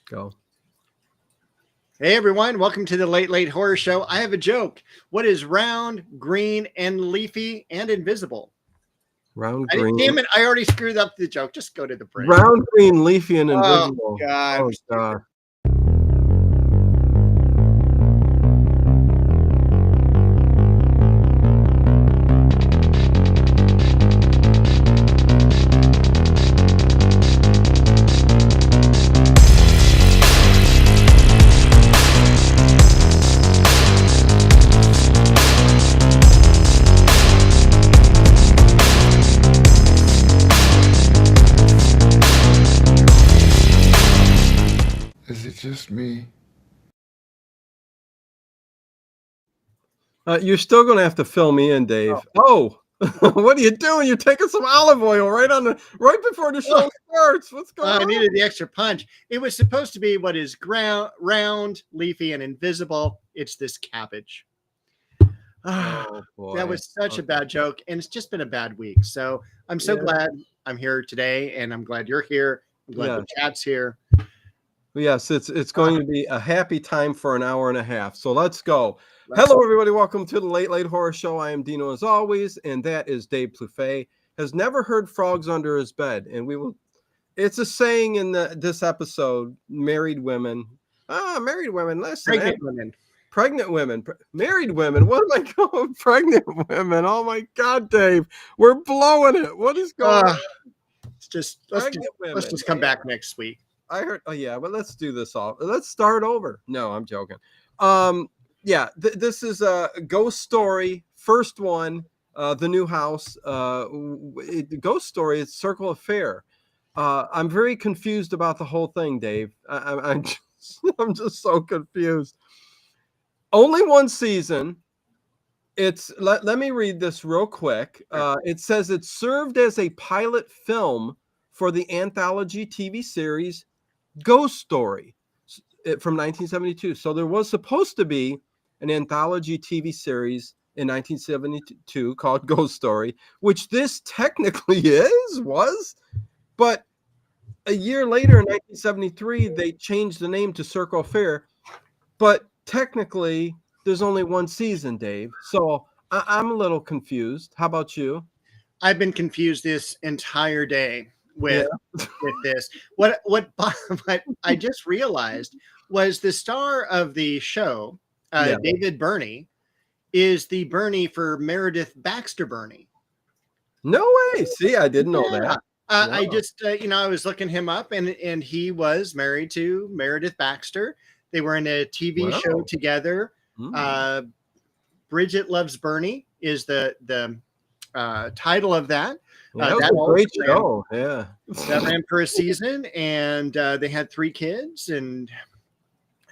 Go. Hey everyone, welcome to the Late Late Horror Show. I have a joke. What is round, green, and leafy and invisible? Round green. Damn it, I already screwed up the joke. Just go to the break. Round green, leafy, and Oh invisible. God. Oh God. Is it just me? You're still going to have to fill me in, Dave. Oh, what are you doing? You're taking some olive oil right before the show starts. What's going I on? needed the extra punch. It was supposed to be what is round, leafy, and invisible. It's this cabbage. Oh boy. That was such a bad joke, and it's just been a bad week. So I'm so glad I'm here today, and I'm glad you're here. I'm glad the chat's here. Yes, it's going to be a happy time for an hour and a half. So let's go. Hello, everybody. Welcome to the Late Late Horror Show. I am Dino as always, and that is Dave Plouffe. Has never heard frogs under his bed, and we will. It's a saying in this episode. Married women. Married women. Listen, pregnant women, married women. What am I calling pregnant women? Oh my God, Dave, we're blowing it. What is going on? Let's just come back next week. I heard. Oh yeah, but let's do this all. Let's start over. No, I'm joking. Yeah, this is a ghost story. First one, the new house. Ghost story. It's Circle Affair. I'm very confused about the whole thing, Dave. I'm just so confused. Only one season. Let me read this real quick. It says it served as a pilot film for the anthology TV series Ghost Story from 1972. So there was supposed to be an anthology TV series in 1972 called Ghost Story, which this technically was, but a year later in 1973 they changed the name to Circle Affair, but technically there's only one season, Dave. So I'm a little confused. How about you? I've been confused this entire day with this. What I just realized was the star of the show, David Burney, is the Burney for Meredith Baxter Burney. No way. See, I didn't know that. I just, I was looking him up, and he was married to Meredith Baxter. They were in a TV show together. Bridget Loves Bernie is the title of that. That was a great show. Yeah, that ran for a season, and they had 3 kids and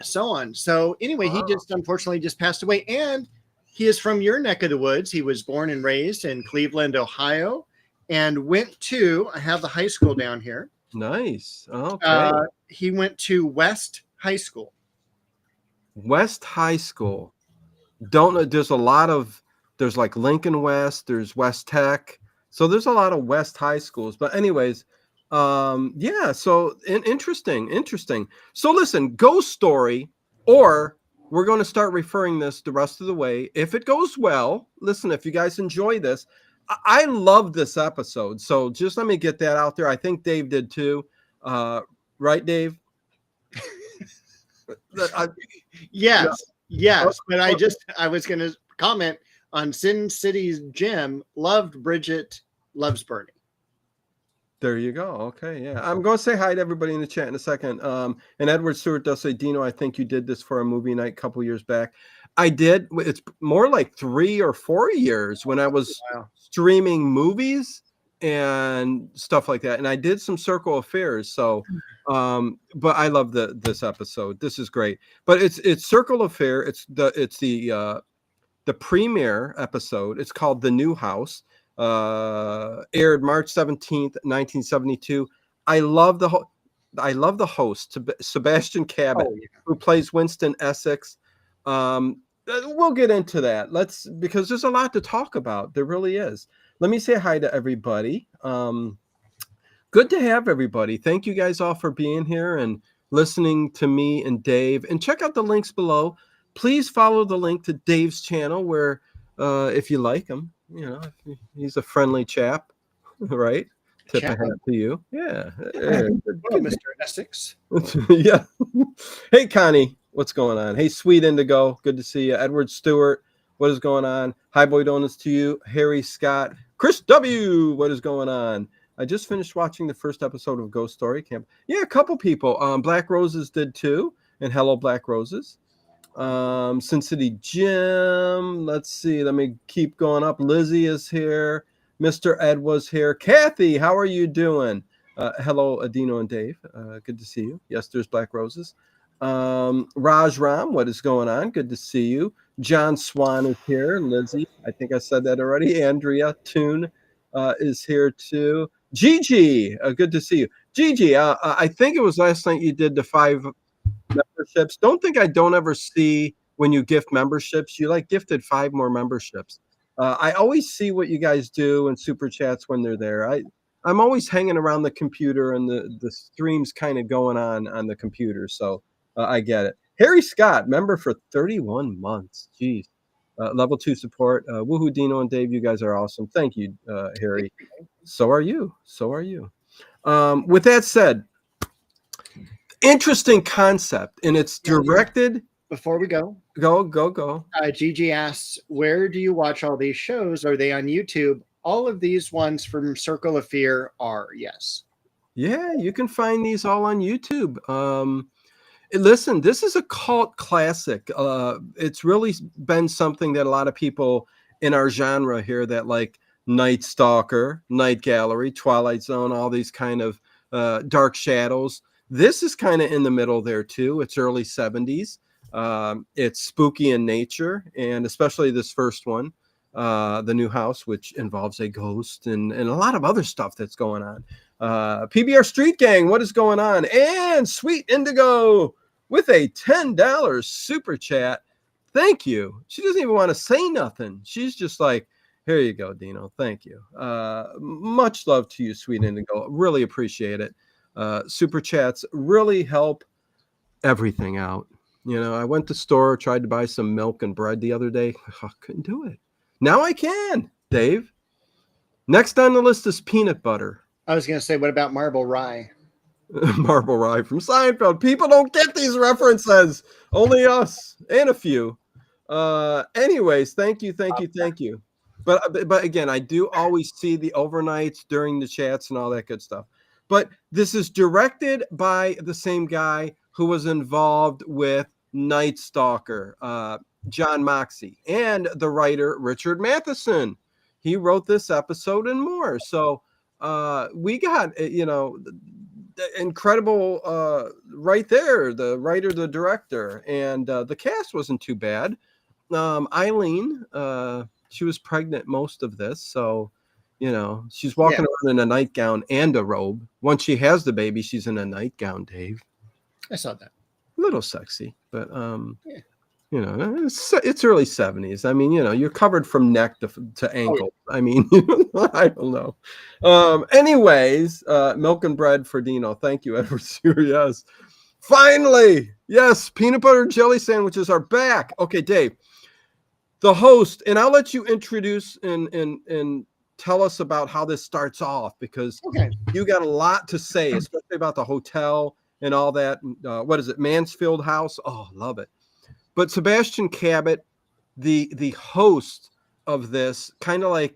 so on. So anyway, he just unfortunately just passed away, and he is from your neck of the woods. He was born and raised in Cleveland, Ohio, and went to, I have the high school down here. Nice. Okay. He went to West High School. West High School. Don't know. There's like Lincoln West, there's West Tech. So there's a lot of West high schools. But anyways, so interesting. So listen, Ghost Story, or we're going to start referring this the rest of the way. If it goes well, listen, if you guys enjoy this, I love this episode. So just let me get that out there. I think Dave did too. Right, Dave? Yes. But I was going to comment on Sin City's Jim loved Bridget Loves Bernie. There you go. Okay, yeah. I'm going to say hi to everybody in the chat in a second. And Edward Stewart does say, Dino, I think you did this for a movie night a couple years back. I did. It's more like 3 or 4 years when I was streaming movies and stuff like that. And I did some Circle Affairs. So, but I love this episode. This is great. But it's Circle Affair. It's the premiere episode. It's called The New House. Aired March 17th, 1972. I love the host, Sebastian Cabot, who plays Winston Essex. We'll get into that. Because there's a lot to talk about. There really is. Let me say hi to everybody. Good to have everybody. Thank you guys all for being here and listening to me and Dave. And check out the links below. Please follow the link to Dave's channel where, if you like him, he's a friendly chap, right? Tip a Chap. hat to you. Yeah. Hello, Mr. Essex. Yeah. Hey, Connie, what's going on? Hey, Sweet Indigo, good to see you. Edward Stewart, what is going on? Hi, Boy Donuts to you. Harry Scott. Chris W., what is going on? I just finished watching the first episode of Ghost Story Camp. Yeah, a couple people. Black Roses did too. And hello, Black Roses. Sin City Jim. Let's see. Let me keep going up. Lizzie is here. Mr. Ed was here. Kathy, how are you doing? Hello, Dino and Dave. Good to see you. Yes, there's Black Roses. Raj Ram, what is going on? Good to see you. John Swan is here. Lizzie, I think I said that already. Andrea Toon is here too. Gigi, good to see you. Gigi, I think it was last night you did the 5 memberships. Don't think I don't ever see when you gift memberships. You like gifted 5 more memberships. I always see what you guys do in super chats when they're there. I'm always hanging around the computer and the streams kind of going on the computer. So I get it. Harry Scott, member for 31 months. Jeez. Level 2 support. Woohoo, Dino and Dave. You guys are awesome. Thank you, Harry. So are you. So are you. With that said, interesting concept, and it's directed. Before we go, Gigi asks, where do you watch all these shows? Are they on YouTube? All of these ones from Circle of Fear are, yes. Yeah, you can find these all on YouTube. Listen, this is a cult classic. It's really been something that a lot of people in our genre here that like Night Stalker, Night Gallery, Twilight Zone, all these kind of Dark Shadows. This is kind of in the middle there too. It's early 70s. It's spooky in nature, and especially this first one, the new house, which involves a ghost and a lot of other stuff that's going on. PBR Street Gang, what is going on? And Sweet Indigo with a $10 super chat. Thank you. She doesn't even want to say nothing. She's just like, here you go, Dino. Thank you. Much love to you, Sweet Indigo. Really appreciate it. Super chats really help everything out. I went to the store, tried to buy some milk and bread the other day. I couldn't do it. Now I can, Dave. Next on the list is peanut butter. I was going to say, what about Marble Rye? Marble Rye from Seinfeld. People don't get these references. Only us and a few. Anyways, thank you. But again, I do always see the overnights during the chats and all that good stuff. But this is directed by the same guy who was involved with Night Stalker, John Moxey, and the writer Richard Matheson. He wrote this episode and more. So we got, incredible right there, the writer, the director, and the cast wasn't too bad. Eileen, she was pregnant most of this, so she's walking around in a nightgown and a robe. Once she has the baby, she's in a nightgown, Dave. I saw that. A little sexy, but it's early 70s. I mean, you're covered from neck to ankle. Oh, yeah. I mean, I don't know. Anyways, milk and bread for Dino. Thank you, Edward. Yes. Finally, yes, peanut butter and jelly sandwiches are back. Okay, Dave, the host, and I'll let you introduce and tell us about how this starts off, because you got a lot to say, especially about the hotel and all that. What is it? Mansfield House. Oh, love it. But Sebastian Cabot, the host of this, kind of like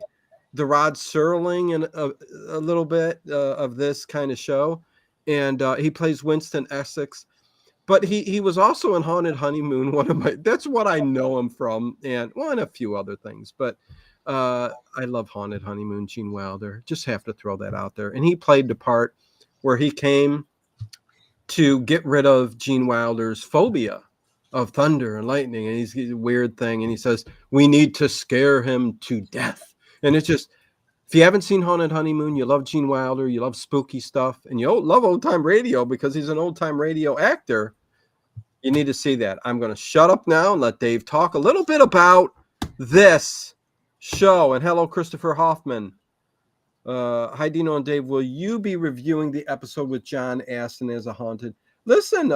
the Rod Serling and a little bit of this kind of show. And he plays Winston Essex. But he was also in Haunted Honeymoon. That's what I know him from, and a few other things. But I love Haunted Honeymoon, Gene Wilder. Just have to throw that out there. And he played the part where he came to get rid of Gene Wilder's phobia of thunder and lightning, and he's a weird thing, and he says we need to scare him to death. And it's just, if you haven't seen Haunted Honeymoon, you love Gene Wilder, you love spooky stuff, and you love old time radio because he's an old time radio actor, you need to see that. I'm going to shut up now and let Dave talk a little bit about this show. And hello, Christopher Hoffman. Hi, Dino and Dave. Will you be reviewing the episode with John Aston as a haunted? Listen,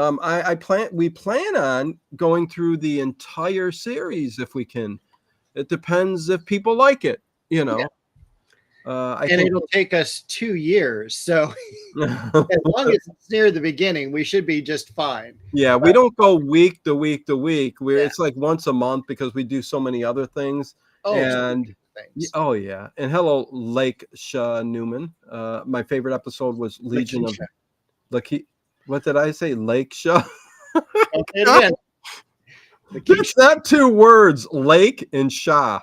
we plan on going through the entire series if we can. It depends if people like it, you Yeah. know. I And think it'll take us 2 years. So as long as it's near the beginning, we should be just fine. yeah, we But don't go week to week to week. yeah. It's like once a month because we do so many other things. Oh, so many And things. oh yeah, and hello, Lake Shaw Newman. My favorite episode was Legion of Lakeisha. Lucky. What did I say? Lake Shaw. I'll say it again. That's Lakeisha. not two words. Lake and Shaw.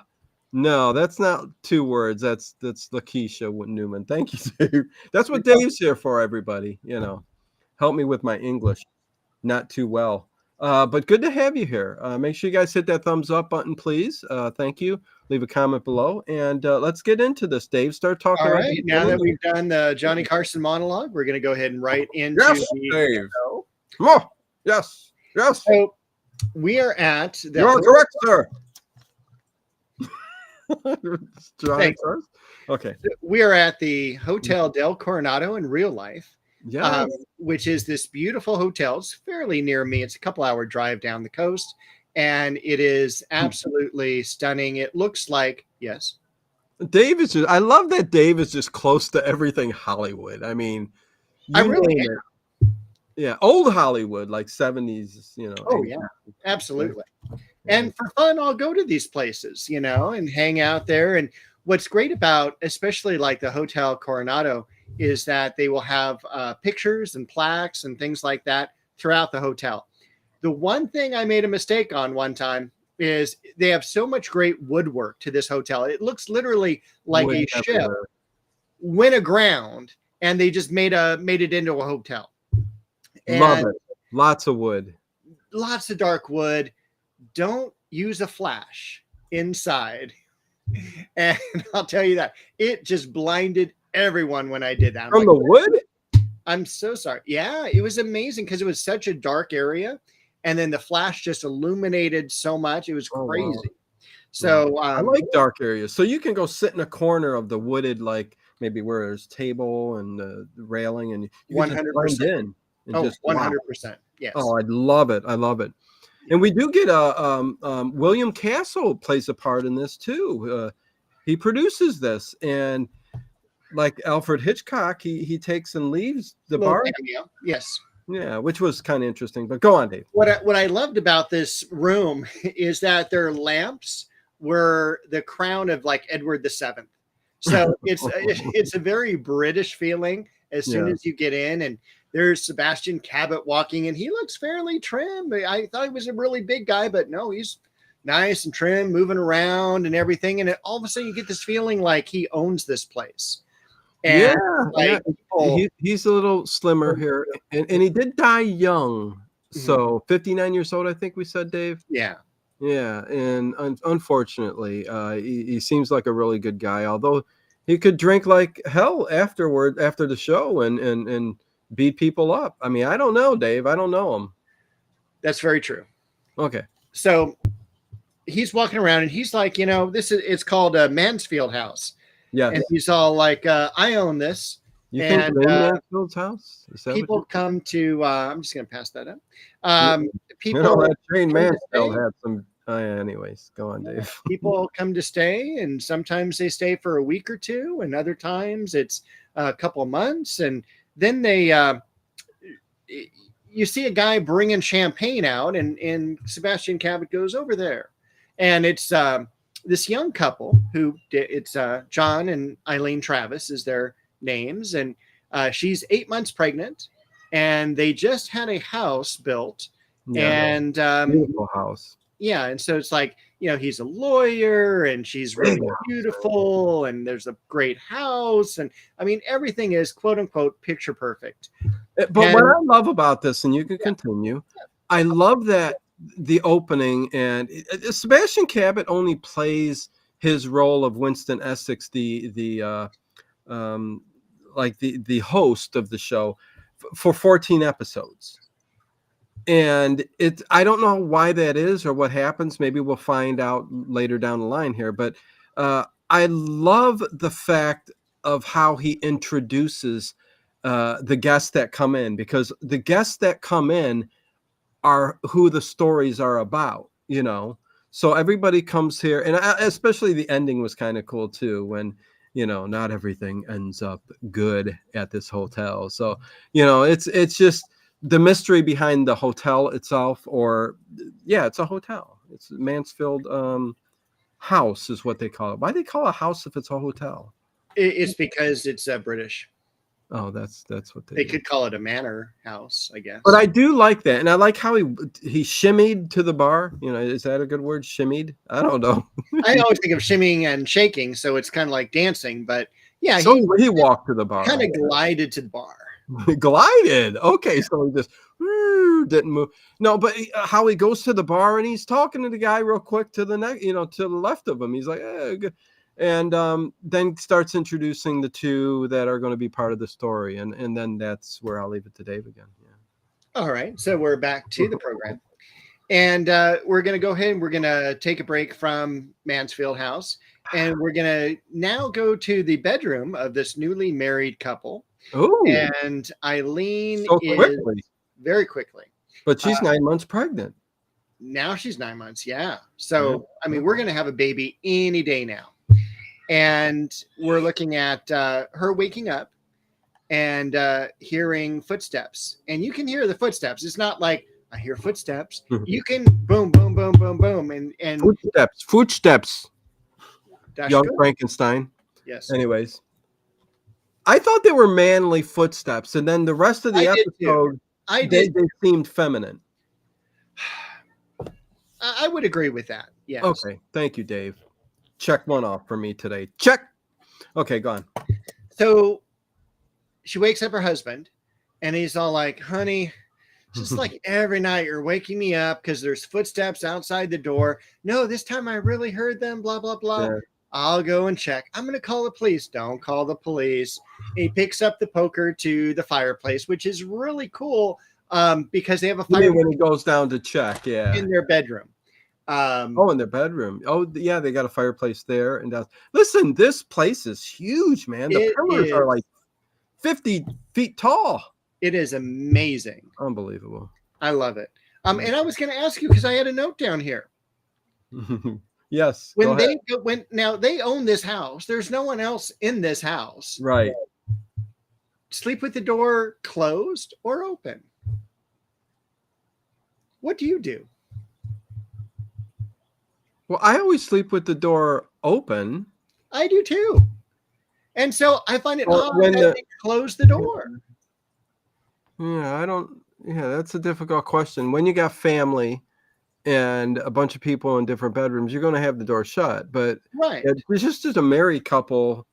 No, that's not two words. That's Lakeisha Newman. Thank you, Dave. That's what Dave's here for, everybody. Help me with my English. Not too well. But good to have you here. Make sure you guys hit that thumbs up button, please. Thank you. Leave a comment below. And let's get into this, Dave. Start talking All about right. Now that we've done the Johnny Carson monologue, we're going to go ahead and right into yes, the Dave. show. Come on. Yes. Yes. So we are at the You are correct, sir. Johnny Thanks. Carson? Okay. We are at the Hotel Del Coronado in real life, Yes. which is this beautiful hotel. It's fairly near me. It's a couple-hour drive down the coast, and it is absolutely stunning. It looks like, yes. Dave is just, I love that Dave is just close to everything Hollywood. I mean, I you really name it. Yeah, old Hollywood, like 70s, Oh, 80s. yeah, absolutely. And for fun, I'll go to these places, and hang out there. And what's great about, especially like the Hotel Coronado, is that they will have pictures and plaques and things like that throughout the hotel. The one thing I made a mistake on one time is they have so much great woodwork to this hotel. It looks literally like Wood a ship everywhere. went aground and they just made it into a hotel. Love And it. Lots of wood. lots of dark wood. Don't use a flash inside. And I'll tell you that it just blinded everyone when I did that. From the wood? I'm so sorry. Yeah, it was amazing because it was such a dark area. And then the flash just illuminated so much. It was crazy. Wow. So I like dark areas. So you can go sit in a corner of the wooded, like maybe where there's table and the railing, and you can just blend 100%. in. And Oh, just 100%. Yes. Oh, I love it. I love it. And we do get William Castle plays a part in this too. He produces this, and like Alfred Hitchcock, he takes and leaves the Little bar. cameo. Yes. Yeah, which was kind of interesting. But go on, Dave. What I loved about this room is that their lamps were the crown of like Edward VII. So it's a very British feeling as soon as you get in, and there's Sebastian Cabot walking, and he looks fairly trim. I thought he was a really big guy, but no, he's nice and trim, moving around and everything. And all of a sudden, you get this feeling like he owns this place. And He's a little slimmer here, and he did die young. So 59 years old, I think we said, Dave. Yeah. And unfortunately, he seems like a really good guy. Although he could drink like hell after the show and beat people up. I mean, I don't know, Dave. I don't know him. That's very true. Okay. So he's walking around and he's like, it's called a Mansfield House. Yeah. And he's all like, I own this. You think Mansfield's house? People come to, I'm just going to pass that up. People that train Mansfield had some, anyways, go on, Dave. People come to stay, and sometimes they stay for a week or two, and other times it's a couple of months. And then you see a guy bringing champagne out, and Sebastian Cabot goes over there. And it's this young couple it's John and Eileen Travis is their names. And she's 8 months pregnant, and they just had a house built. And beautiful house. Yeah. And so it's like, he's a lawyer, and she's really beautiful, and there's a great house. And I mean, everything is quote unquote picture perfect. But what I love about this, and you can continue, I love that the opening, and Sebastian Cabot only plays his role of Winston Essex, the host of the show, for 14 episodes. And I don't know why that is or what happens. Maybe we'll find out later down the line here. But I love the fact of how he introduces the guests that come in, because the guests that come in are who the stories are about, you know. So everybody comes here, and especially the ending was kind of cool too, when, you know, not everything ends up good at this hotel. So, you know, it's just the mystery behind the hotel itself, or yeah, it's a hotel. It's Mansfield House is what they call it. Why do they call it a house if it's a hotel? It's because it's British. Oh, that's what They they could call it a manor house, I guess. But I do like that, and I like how he shimmied to the bar. You know, is that a good word? Shimmied? I don't know. I always think of shimmying and shaking, so it's kind of like dancing. But yeah, So he walked to the bar. kind of glided to the bar. Glided. Okay, so he just didn't move. No, but how he goes to the bar and he's talking to the guy real quick to the next, you know, to the left of him. He's like, good. And then starts introducing the two that are going to be part of the story, and then that's where I'll leave it to Dave again. Yeah. All right, so we're back to the program, and we're going to go ahead and we're going to take a break from Mansfield House, and we're going to now go to the bedroom of this newly married couple. Oh, and Eileen so is quickly. Very quickly, But she's 9 months pregnant. Now she's 9 months. Yeah. So, I mean, we're going to have a baby any day now. And we're looking at her waking up and hearing footsteps. And you can hear the footsteps. It's not like I hear footsteps. You can boom, boom, boom, boom, boom. And Footsteps. Young good. Frankenstein. Yes. Anyways, I thought they were manly footsteps. And then the rest of the episode, they seemed feminine. I would agree with that. Yes. Okay. Thank you, Dave. Check one off for me today. Check. Okay, go on. So she wakes up her husband and he's all like, honey, just like every night you're waking me up because there's footsteps outside the door. No, this time I really heard them, blah, blah, blah. Yeah. I'll go and check. I'm going to call the police. Don't call the police. He picks up the poker to the fireplace, which is really cool because they have a fireplace. When he goes down to check, yeah. In their bedroom. In their bedroom. Oh, yeah, they got a fireplace there. And listen, this place is huge, man. The pillars are like 50 feet tall. It is amazing. Unbelievable. I love it. And I was going to ask you because I had a note down here. Yes. Now they own this house. There's no one else in this house. Right. Sleep with the door closed or open. What do you do? Well, I always sleep with the door open. I do too. And so I find it odd that they close the door. Yeah, that's a difficult question. When you got family and a bunch of people in different bedrooms, you're going to have the door shut. But it's just as a married couple,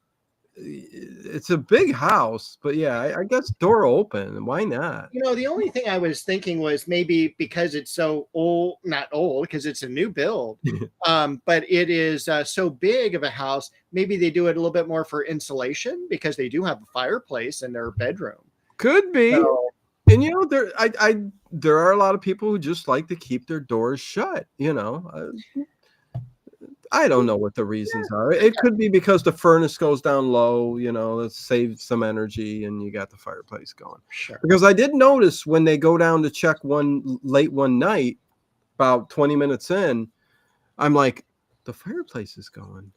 it's a big house. But yeah, I guess door open. Why not? You know, the only thing I was thinking was maybe because it's so old, not old, because it's a new build, but it is so big of a house. Maybe they do it a little bit more for insulation because they do have a fireplace in their bedroom. Could be. So, and you know, there are a lot of people who just like to keep their doors shut. You know, I don't know what the reasons are. It could be because the furnace goes down low. You know, let's save some energy, and you got the fireplace going. Sure. Because I did notice when they go down to check late one night, about 20 minutes in, I'm like, the fireplace is going.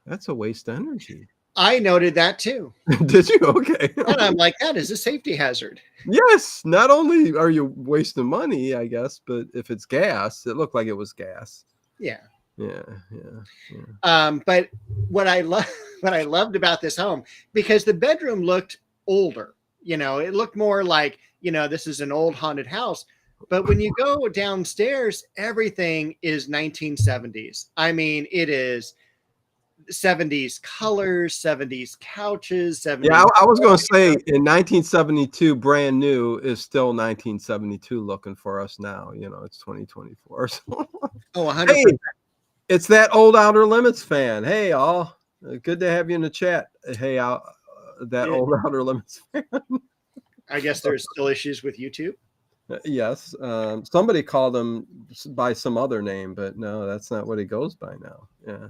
That's a waste of energy. I noted that too. Did you? Okay. And I'm like, that is a safety hazard. Yes. Not only are you wasting money, I guess, but if it's gas, it looked like it was gas. Yeah. Yeah. But what I loved about this home, because the bedroom looked older, you know, it looked more like, you know, this is an old haunted house. But when you go downstairs, everything is 1970s. I mean, it is 70s colors, 70s couches, 70s. Yeah, I was going to say in 1972, brand new is still 1972 looking for us now. You know, it's 2024. So. Oh, 100%. Hey, it's that old Outer Limits fan. Hey, all. Good to have you in the chat. Hey, that old Outer Limits fan. I guess there's still issues with YouTube. Yes. Somebody called him by some other name, but no, that's not what he goes by now. Yeah.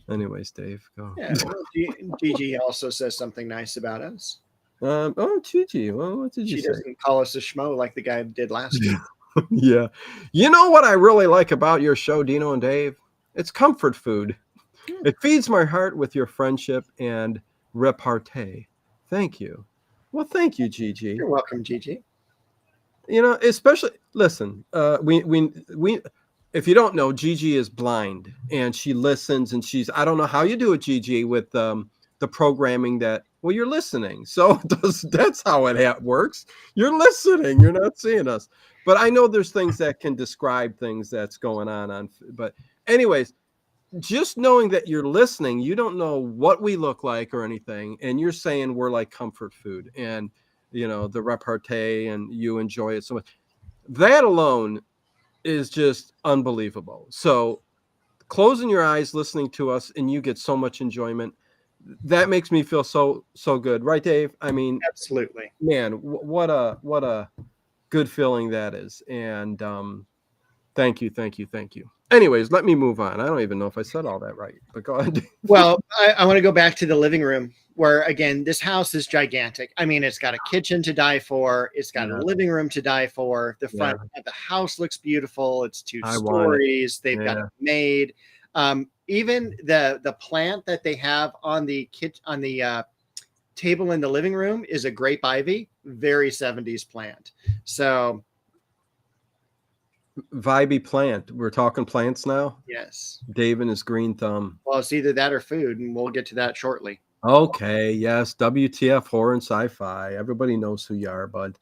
Anyways, Dave, go. Yeah, well, Gigi also says something nice about us. Oh, Gigi. Well, what did you She say? doesn't call us a schmo like the guy did last week. Yeah. You know what I really like about your show, Dino and Dave? It's comfort food. It feeds my heart with your friendship and repartee. Thank you. Well, thank you, Gigi. You're welcome, Gigi. You know, especially listen, we if you don't know, Gigi is blind and she listens and she's I don't know how you do it, Gigi, with the programming that well, you're listening. So that's how it works. You're listening, you're not seeing us. But I know there's things that can describe things that's going on but anyways, just knowing that you're listening, you don't know what we look like or anything, and you're saying we're like comfort food, and you know the repartee, and you enjoy it so much. That alone is just unbelievable. So closing your eyes, listening to us, and you get so much enjoyment. That makes me feel so good, right, Dave? I mean, Absolutely. man, what a good feeling that is, and thank you. Anyways, let me move on. I don't even know if I said all that right, but go ahead. Well, I want to go back to the living room where, again, this house is gigantic. I mean, it's got a kitchen to die for. It's got a living room to die for. The front of the house looks beautiful. It's two stories. They've got it made. Even the plant that they have on the table in the living room is a grape ivy, very 70s plant. So vibey plant. We're talking plants now. yes, Dave and his green thumb. Well, it's either that or food, and we'll get to that shortly. Okay, yes, WTF horror and sci-fi. Everybody knows who you are, bud.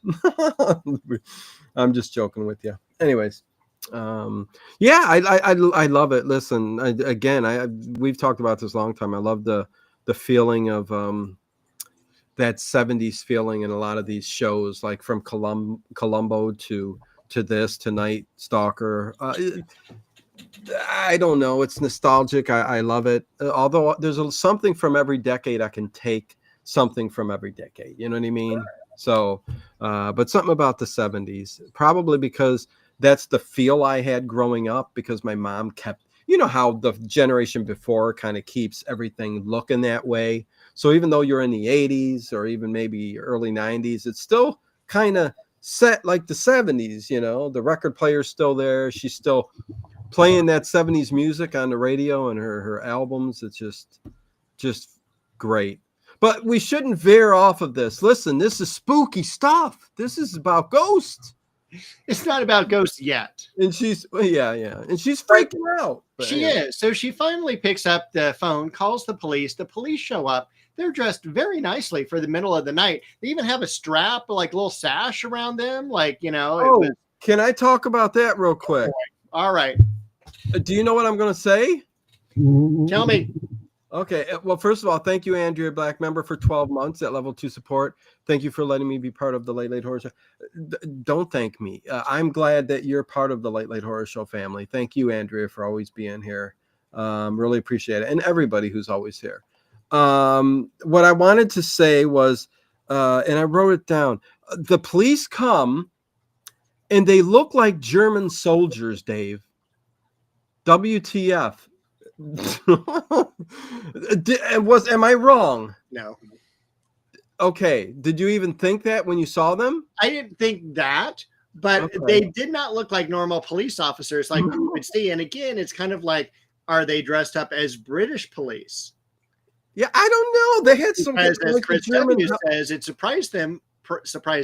I'm just joking with you. Anyways, yeah, I love it. Listen, we've talked about this a long time. I love the feeling of that 70s feeling in a lot of these shows, like from Columbo to this, to Night Stalker. I don't know. It's nostalgic. I love it. Although there's something from every decade, I can take something from every decade. You know what I mean? So, but something about the 70s, probably because that's the feel I had growing up, because my mom kept, you know, how the generation before kind of keeps everything looking that way. So even though you're in the 80s or even maybe early 90s, it's still kind of set like the 70s, you know, the record player's still there. She's still playing that 70s music on the radio and her albums. It's just great. But we shouldn't veer off of this. Listen, this is spooky stuff. This is about ghosts. It's not about ghosts yet. And she's and she's freaking out. She is. So she finally picks up the phone, calls the police. The police show up. They're dressed very nicely for the middle of the night. They even have a strap, like a little sash around them. Like, you know. Can I talk about that real quick? All right. Do you know what I'm going to say? Tell me. Okay. Well, first of all, thank you, Andrea Black, member for 12 months at level 2 support. Thank you for letting me be part of the Late Horror Show. Don't thank me. I'm glad that you're part of the Late Horror Show family. Thank you, Andrea, for always being here. Really appreciate it. And everybody who's always here. What I wanted to say was, and I wrote it down, the police come and they look like German soldiers, Dave. WTF. Am I wrong? No. Okay. Did you even think that when you saw them? I didn't think that, but they did not look like normal police officers like you would see. And again, it's kind of like, are they dressed up as British police? Yeah, I don't know. They had some. As Chris W. says, it surprised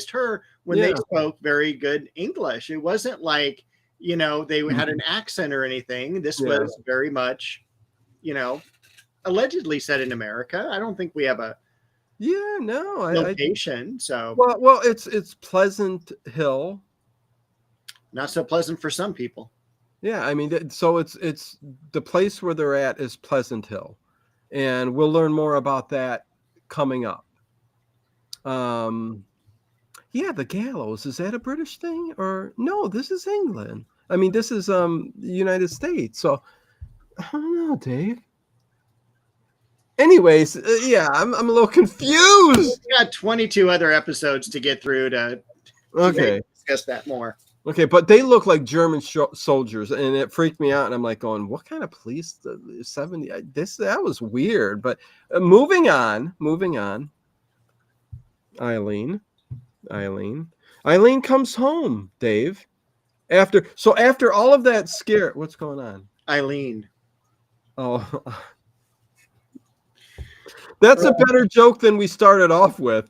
her when they spoke very good English. It wasn't like, you know, they had an accent or anything. This was very much, you know, allegedly set in America. I don't think we have a location. So well, it's Pleasant Hill. Not so pleasant for some people. Yeah, I mean, so it's the place where they're at is Pleasant Hill, and we'll learn more about that coming up. Yeah, the gallows, is that a British thing or no? This is England. I mean, this is the United States. So I don't know, Dave. Anyways, yeah, I'm a little confused. We got 22 other episodes to get through to discuss that more. Okay, but they look like German soldiers, and it freaked me out. And I'm like, going, what kind of police? 70? That was weird. But moving on. Eileen. Eileen comes home, Dave. After all of that scare, what's going on? Eileen. Oh, that's a better joke than we started off with.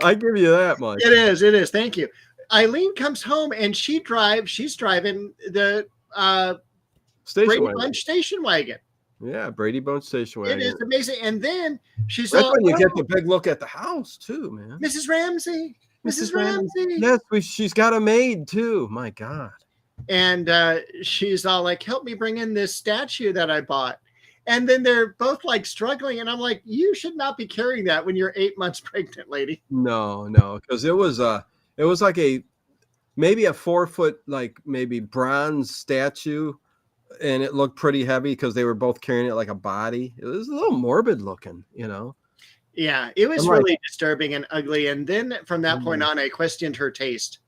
I give you that much. It is. It is. Thank you. Eileen comes home and she's driving the Station Brady wagon. Bunch station wagon. Yeah, Brady Bunch station wagon. It is amazing. And then she's That's all, when you get the big look at the house too, man. Mrs. Ramsey. Mrs. Ramsey. Yes, she's got a maid too. My God. And she's all like, help me bring in this statue that I bought. And then they're both like struggling. And I'm like, you should not be carrying that when you're 8 months pregnant, lady. No, because it was like maybe a 4 foot, like maybe bronze statue, and it looked pretty heavy because they were both carrying it like a body. It was a little morbid looking, you know. Yeah, it was really disturbing and ugly. And then from that point on, I questioned her taste.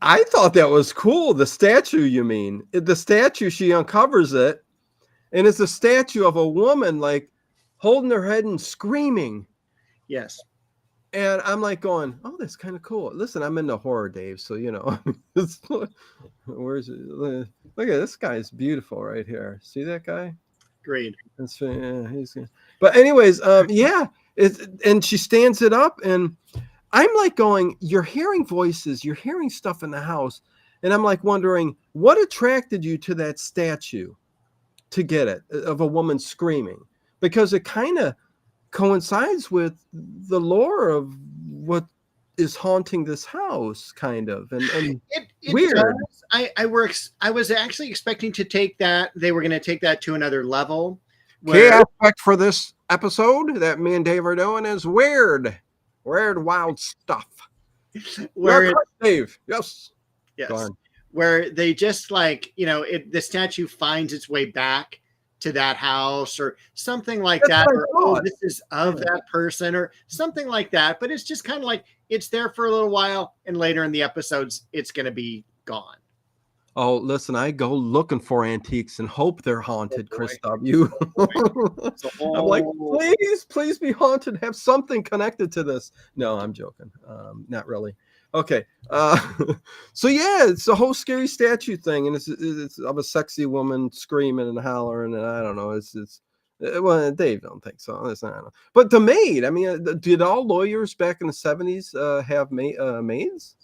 I thought that was cool. The statue, you mean? The statue, she uncovers it, and it's a statue of a woman like holding her head and screaming. Yes. And I'm like going, oh, that's kind of cool. Listen, I'm into horror, Dave. So, you know, where's it? Look at this guy's beautiful right here. See that guy? Agreed. But anyways, yeah. And she stands it up, and I'm like going, you're hearing voices, you're hearing stuff in the house. And I'm like wondering, what attracted you to that statue to get it of a woman screaming? Because it kind of coincides with the lore of what is haunting this house, kind of. And it weird. Does. I was actually expecting to take that. They were going to take that to another level. Key aspect for this episode that me and Dave are doing is weird, wild stuff. Where Dave, yes. Where they just like, you know, the statue finds its way back to that house or something like that, or oh, this is of that person or something like that. But it's just kind of like it's there for a little while, and later in the episodes, it's going to be gone. Oh, listen, I go looking for antiques and hope they're haunted, Chris W. I'm like, please be haunted. Have something connected to this. No, I'm joking. Not really. Okay. So yeah, it's the whole scary statue thing, and it's of a sexy woman screaming and hollering, and I don't know. Well, Dave don't think so. I don't know. But the maid. I mean, did all lawyers back in the 70s have maids?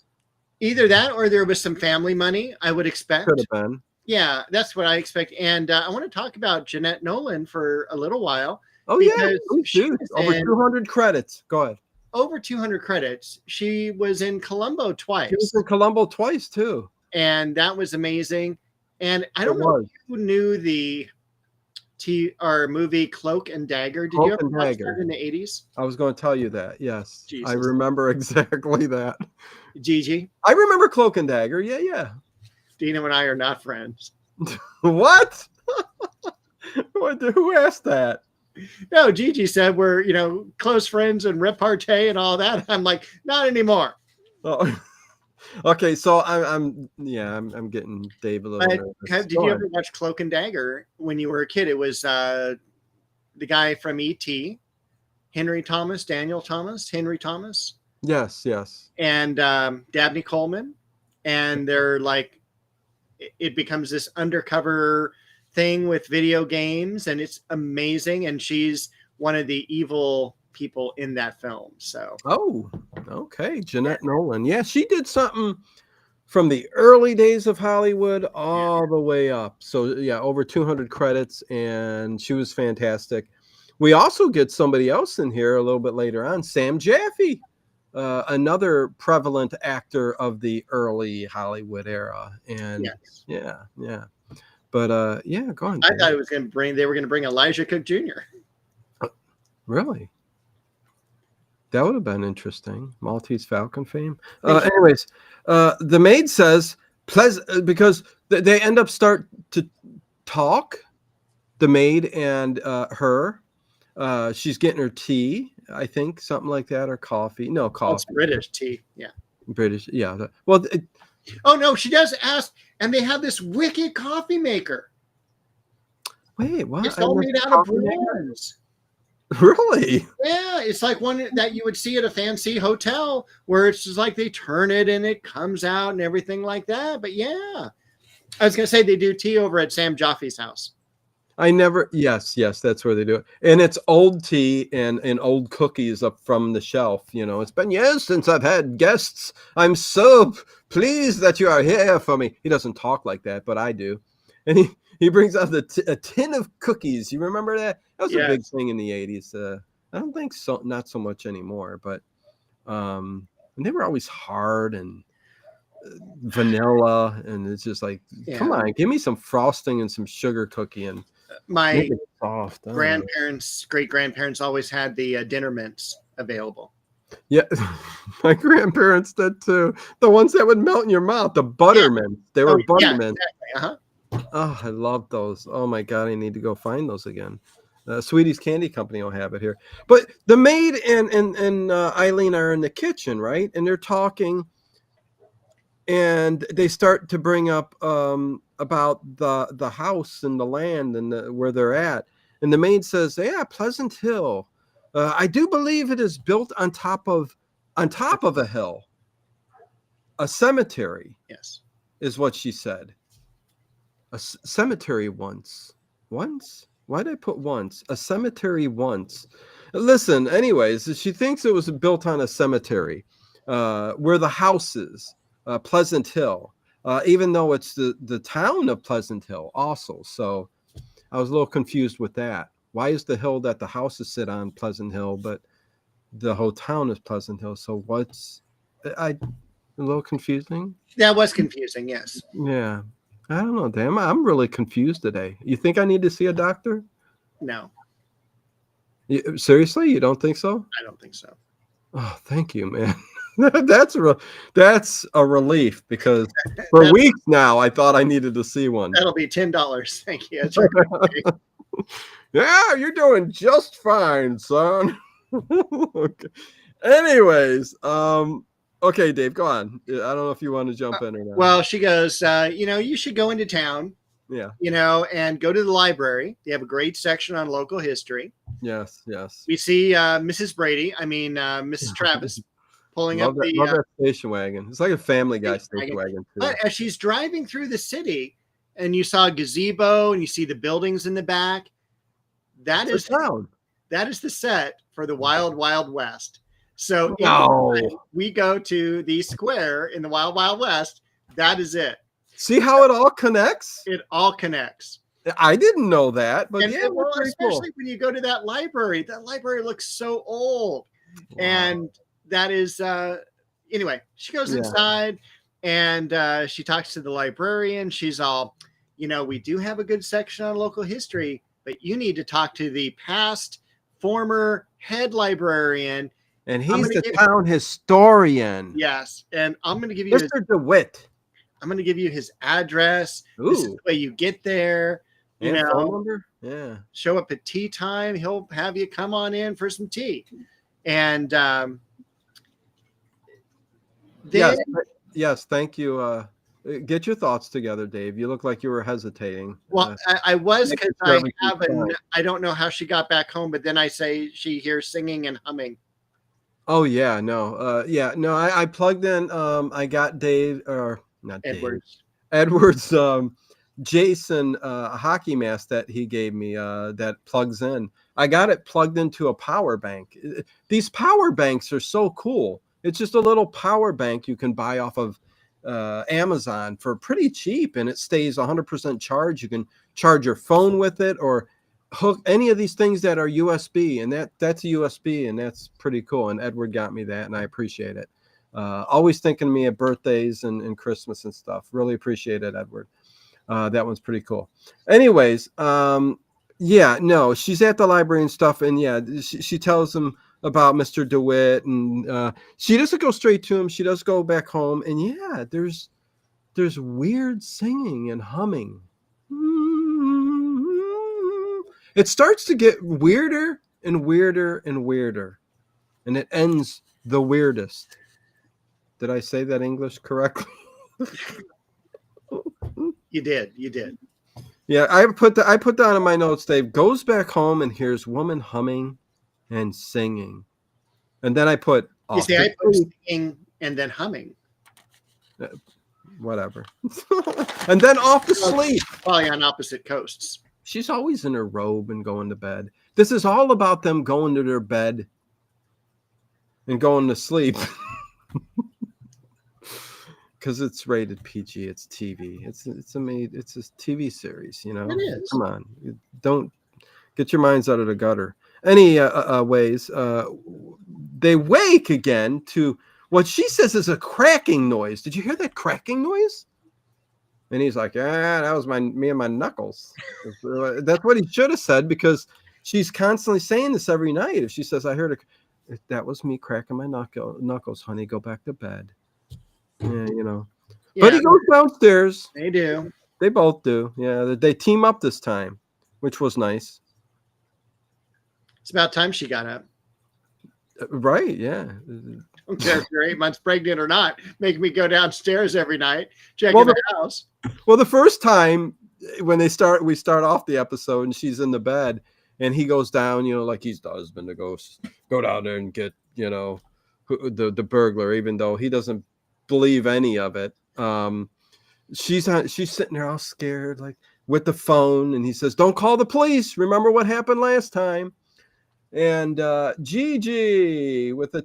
Either that, or there was some family money. I would expect. Could have been. Yeah, that's what I expect. And I want to talk about Jeanette Nolan for a little while. Oh yeah, over 200 credits. Go ahead. Over 200 credits. She was in Columbo twice. She was in Columbo twice too, and that was amazing. And I don't know who knew the movie Cloak and Dagger. Did you ever watch that in the 80s? I was going to tell you that. Yes, Jesus. I remember exactly that. Gigi, I remember Cloak and Dagger. Yeah. Dino and I are not friends. What? Who asked that? No, Gigi said we're, close friends and repartee and all that. I'm like, not anymore. Oh, okay. So I'm getting Dave a little bit. Did you ever watch Cloak and Dagger when you were a kid? It was the guy from E.T., Henry Thomas. Yes. And Dabney Coleman. And they're like, it becomes this undercover thing with video games, and it's amazing. And she's one of the evil people in that film. So okay, Jeanette Nolan. Yeah, she did something from the early days of Hollywood all the way up. So yeah, over 200 credits, and she was fantastic. We also get somebody else in here a little bit later on, Sam Jaffe, another prevalent actor of the early Hollywood era. And yeah. But yeah, go on. I thought they were going to bring Elijah Cook Jr. Really? That would have been interesting. Maltese Falcon fame. Anyways, the maid says, because they end up start to talk, the maid and her. She's getting her tea, I think, something like that, or coffee. No, coffee. It's British tea. Yeah. British. Yeah. Oh, no, she does ask. And they have this wicked coffee maker. Wait, what? It's all made out of bronze. Really? Yeah, it's like one that you would see at a fancy hotel where it's just like they turn it and it comes out and everything like that. But yeah, I was gonna say they do tea over at Sam Jaffe's house. I never. Yes, yes, that's where they do it, and it's old tea and old cookies up from the shelf. It's been years since I've had guests. I'm so pleased that you are here for me. He doesn't talk like that, but I do, and he brings out a tin of cookies. You remember that? That was a big Yes. thing in the '80s. I don't think so, not so much anymore, but and they were always hard and vanilla, and it's just like, come Yeah. on, give me some frosting and some sugar cookie and My make it soft. I don't know. grandparents, great grandparents always had the dinner mints available. Yeah, my grandparents did too. The ones that would melt in your mouth, the Yeah. buttermint. They Oh, were yeah, buttermint. exactly. Uh-huh. Oh, I love those. Oh my God, I need to go find those again. Sweetie's Candy Company will have it here. But the maid and Eileen are in the kitchen, right? And they're talking, and they start to bring up about the house and the land and where they're at. And the maid says, "Yeah, Pleasant Hill. I do believe it is built on top of a hill, a cemetery," Yes. is what she said. A cemetery once. Once? Why did I put once? A cemetery once. Listen, anyways, she thinks it was built on a cemetery, where the house is, Pleasant Hill, even though it's the town of Pleasant Hill also. So I was a little confused with that. Why is the hill that the houses sit on Pleasant Hill, but the whole town is Pleasant Hill? So a little confusing. That was confusing. Yes. Yeah. I don't know, damn. I'm really confused today. You think I need to see a doctor? No, Seriously, you don't think so? I don't think so. Oh, thank you, man. That's a relief, because for That, weeks now I thought I needed to see one. that'll be $10. Thank you. That's okay. Yeah, you're doing just fine, son. Okay. Anyways, okay, Dave, go on. I don't know if you want to jump in or not. Well, she goes, you should go into town, Yeah. and go to the library. They have a great section on local history. Yes. Yes. We see Mrs. Brady, Mrs. Travis, pulling up Love that station wagon. It's like a Family Guy station station wagon too. But as she's driving through the city, and you saw a gazebo, and you see the buildings in the back, that It's is a town. the set for the Wild Wild West. So No. we go to the square in the Wild Wild West. That is it. See how it all connects? It all connects. I didn't know that, but And yeah, well, that's pretty especially when you go to that library looks so old. cool. And that is anyway, she goes inside, and she talks to the librarian. She's all, we do have a good section on local history, but you need to talk to the past former head librarian. And he's the town historian. Yes. And I'm going to give you Mr. DeWitt. I'm going to give you his address. Ooh. This is the way you get there. And phone number? Yeah. Show up at tea time. He'll have you come on in for some tea. And yes, thank you. Get your thoughts together, Dave. You look like you were hesitating. Well, I was, because I don't know how she got back home, but then I say she hears singing and humming. Oh yeah, no. I plugged in. I got Dave, or not Edwards. Dave. Edwards Jason hockey mask that he gave me that plugs in. I got it plugged into a power bank. These power banks are so cool. It's just a little power bank you can buy off of Amazon for pretty cheap, and it stays 100% charged. You can charge your phone with it, or hook any of these things that are USB, and that's a USB, and that's pretty cool. And Edward got me that, and I appreciate it. Always thinking of me at birthdays and Christmas and stuff. Really appreciate it, Edward. That one's pretty cool. Anyways, she's at the library and stuff, and she tells him about Mr. DeWitt, and she doesn't go straight to him. She does go back home, and there's weird singing and humming. It starts to get weirder and weirder and weirder, and it ends the weirdest. Did I say that English correctly? You did. Yeah, I put down in my notes, Dave goes back home and hears woman humming and singing. And then I put You off see, to I put sleep. singing and then humming. Whatever. And then off to sleep. Probably on opposite coasts. She's always in her robe and going to bed. This is all about them going to their bed and going to sleep. Because it's rated PG, it's TV. It's a TV series, you know. It is. Come on, don't get your minds out of the gutter. Any ways, they wake again to what she says is a cracking noise. Did you hear that cracking noise? And he's like, "Yeah, that was me and my knuckles." That's what he should have said, because she's constantly saying this every night. If she says, "I heard that was me cracking my knuckles, honey, go back to bed." Yeah, you know. Yeah, But he goes downstairs. they do. They both do. Yeah, they team up this time, which was nice. It's about time she got up. Right, yeah. Don't care if you're 8 months pregnant or not. Make me go downstairs every night, check in the house. Well, the first time when we start off the episode and she's in the bed and he goes down, you know, like he's the husband to go down there and get, you know, the burglar, even though he doesn't believe any of it. She's sitting there all scared, like with the phone, and he says, "Don't call the police. Remember what happened last time." And Gigi with a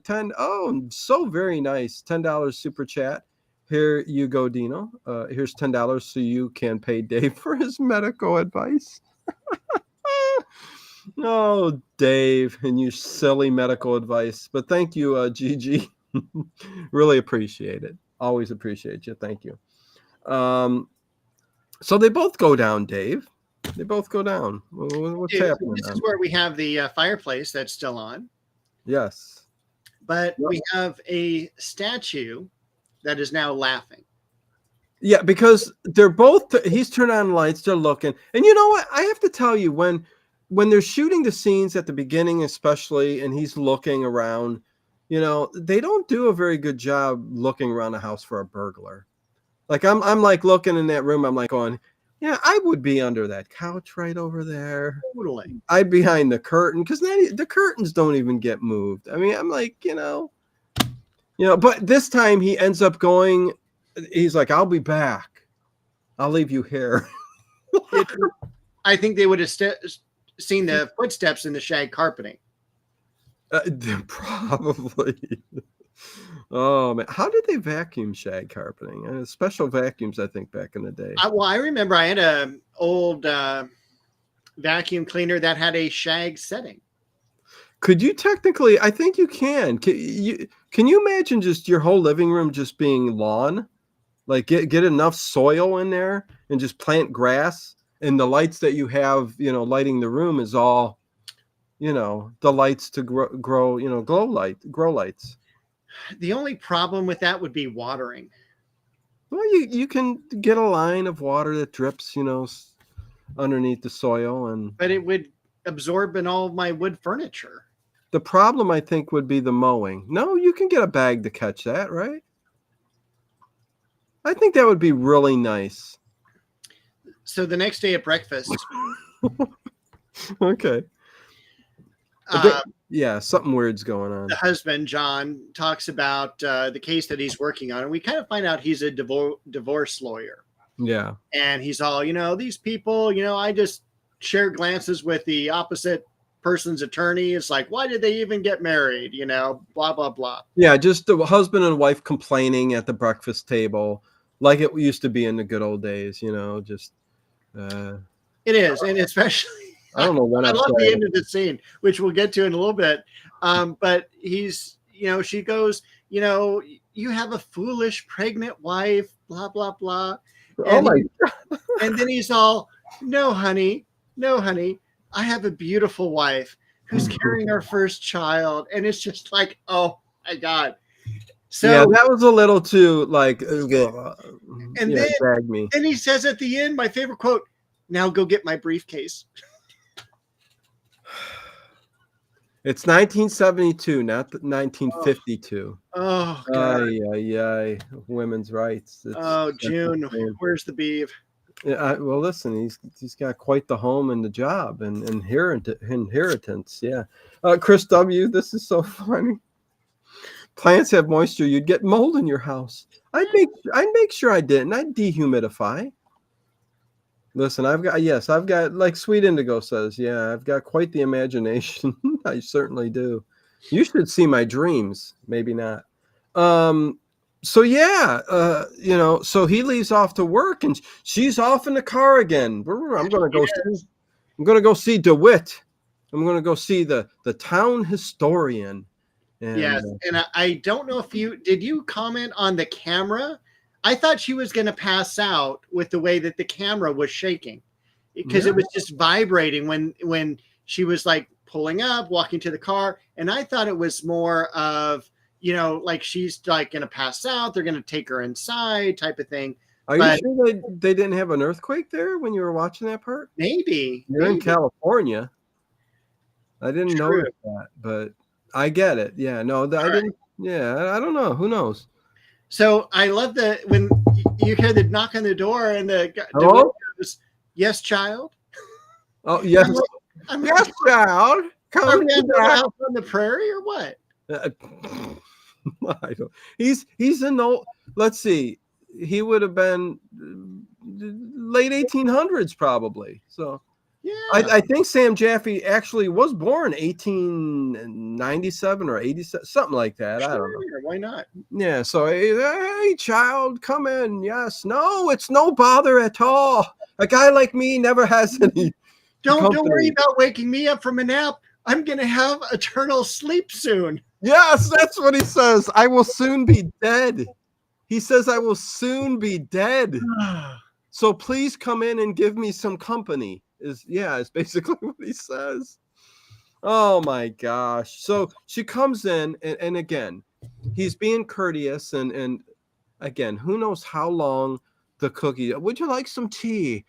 so very nice $10 super chat. Here you go, Dino. Here's $10 so you can pay Dave for his medical advice. Oh, Dave, and your silly medical advice. But thank you, Gigi. Really appreciate it. Always appreciate you. Thank you. So they both go down, Dave. They both go down. What's happening? This is where we have the fireplace that's still on. Yes. But we have a statue that is now laughing. Yeah, because they're both, he's turned on lights, they're looking. And you know what? I have to tell you, when they're shooting the scenes at the beginning, especially, and he's looking around, you know, they don't do a very good job looking around the house for a burglar. Like I'm like looking in that room, I'm like going, yeah, I would be under that couch right over there. Totally. I'd behind the curtain, because the curtains don't even get moved. I mean, I'm like, you know, but this time he ends up going, he's like, "I'll be back. I'll leave you here." I think they would have seen the footsteps in the shag carpeting. Probably. Oh man, how did they vacuum shag carpeting? Special vacuums, I think, back in the day. I remember I had an old vacuum cleaner that had a shag setting. Could you technically? I think you can. Can you imagine just your whole living room just being lawn? Like get enough soil in there and just plant grass, and the lights that you have, lighting the room is all, the lights to grow, grow lights. The only problem with that would be watering. Well, you can get a line of water that drips, underneath the soil, but it would absorb in all of my wood furniture. The problem, I think, would be the mowing. No, you can get a bag to catch that, right? I think that would be really nice. So the next day at breakfast. Okay. Yeah, something weird's going on. The husband, John, talks about the case that he's working on, and we kind of find out he's a divorce lawyer. Yeah. And he's all, these people, I just share glances with the opposite person's attorney. It's like, why did they even get married? Blah, blah, blah. Yeah, just the husband and wife complaining at the breakfast table like it used to be in the good old days, just. It is, and especially. I don't know when I love the end of the scene, which we'll get to in a little bit. But he's, she goes, you have a foolish pregnant wife, blah, blah, blah. And, and then he's all, no, honey, I have a beautiful wife who's carrying our first child. And it's just like, oh my God. So yeah, that was a little too like, and then he says at the end, my favorite quote, "Now go get my briefcase." It's 1972, not 1952. Oh, God. Women's rights. June, where's the beef? Yeah, well, listen, he's got quite the home and the job and inheritance. Yeah, Chris W. This is so funny. Plants have moisture. You'd get mold in your house. I'd make sure I didn't. I'd dehumidify. Listen, I've got, like Sweet Indigo says, yeah, I've got quite the imagination. I certainly do. You should see my dreams. Maybe not. Um, so yeah, so he leaves off to work and she's off in the car again. I'm gonna go see DeWitt. I'm gonna go see the town historian. And Yes, and I don't know if you comment on the camera. I thought she was going to pass out with the way that the camera was shaking, because it was just vibrating when she was like pulling up, walking to the car, and I thought it was more of, like she's like going to pass out. They're going to take her inside, type of thing. Are you sure they didn't have an earthquake there when you were watching that part? Maybe you're in California. I didn't notice that, but I get it. Yeah, no, I didn't. Yeah, I don't know. Who knows? So I love when you hear the knock on the door and the goes, "Yes, child." Oh, yes, yes, child. Come are we at the house on the prairie or what? I don't. He's in the. Let's see. He would have been late 1800s probably. So. Yeah. I think Sam Jaffe actually was born 1897 or 87, something like that. Sure, I don't know. Why not? Yeah. So, hey, child, come in. Yes. No, it's no bother at all. A guy like me never has any. Don't worry about waking me up from a nap. I'm going to have eternal sleep soon. Yes, that's what he says. I will soon be dead. He says, I will soon be dead. So please come in and give me some company. Is basically what he says. Oh my gosh. So she comes in and again, he's being courteous and again, who knows how long the cookie. Would you like some tea?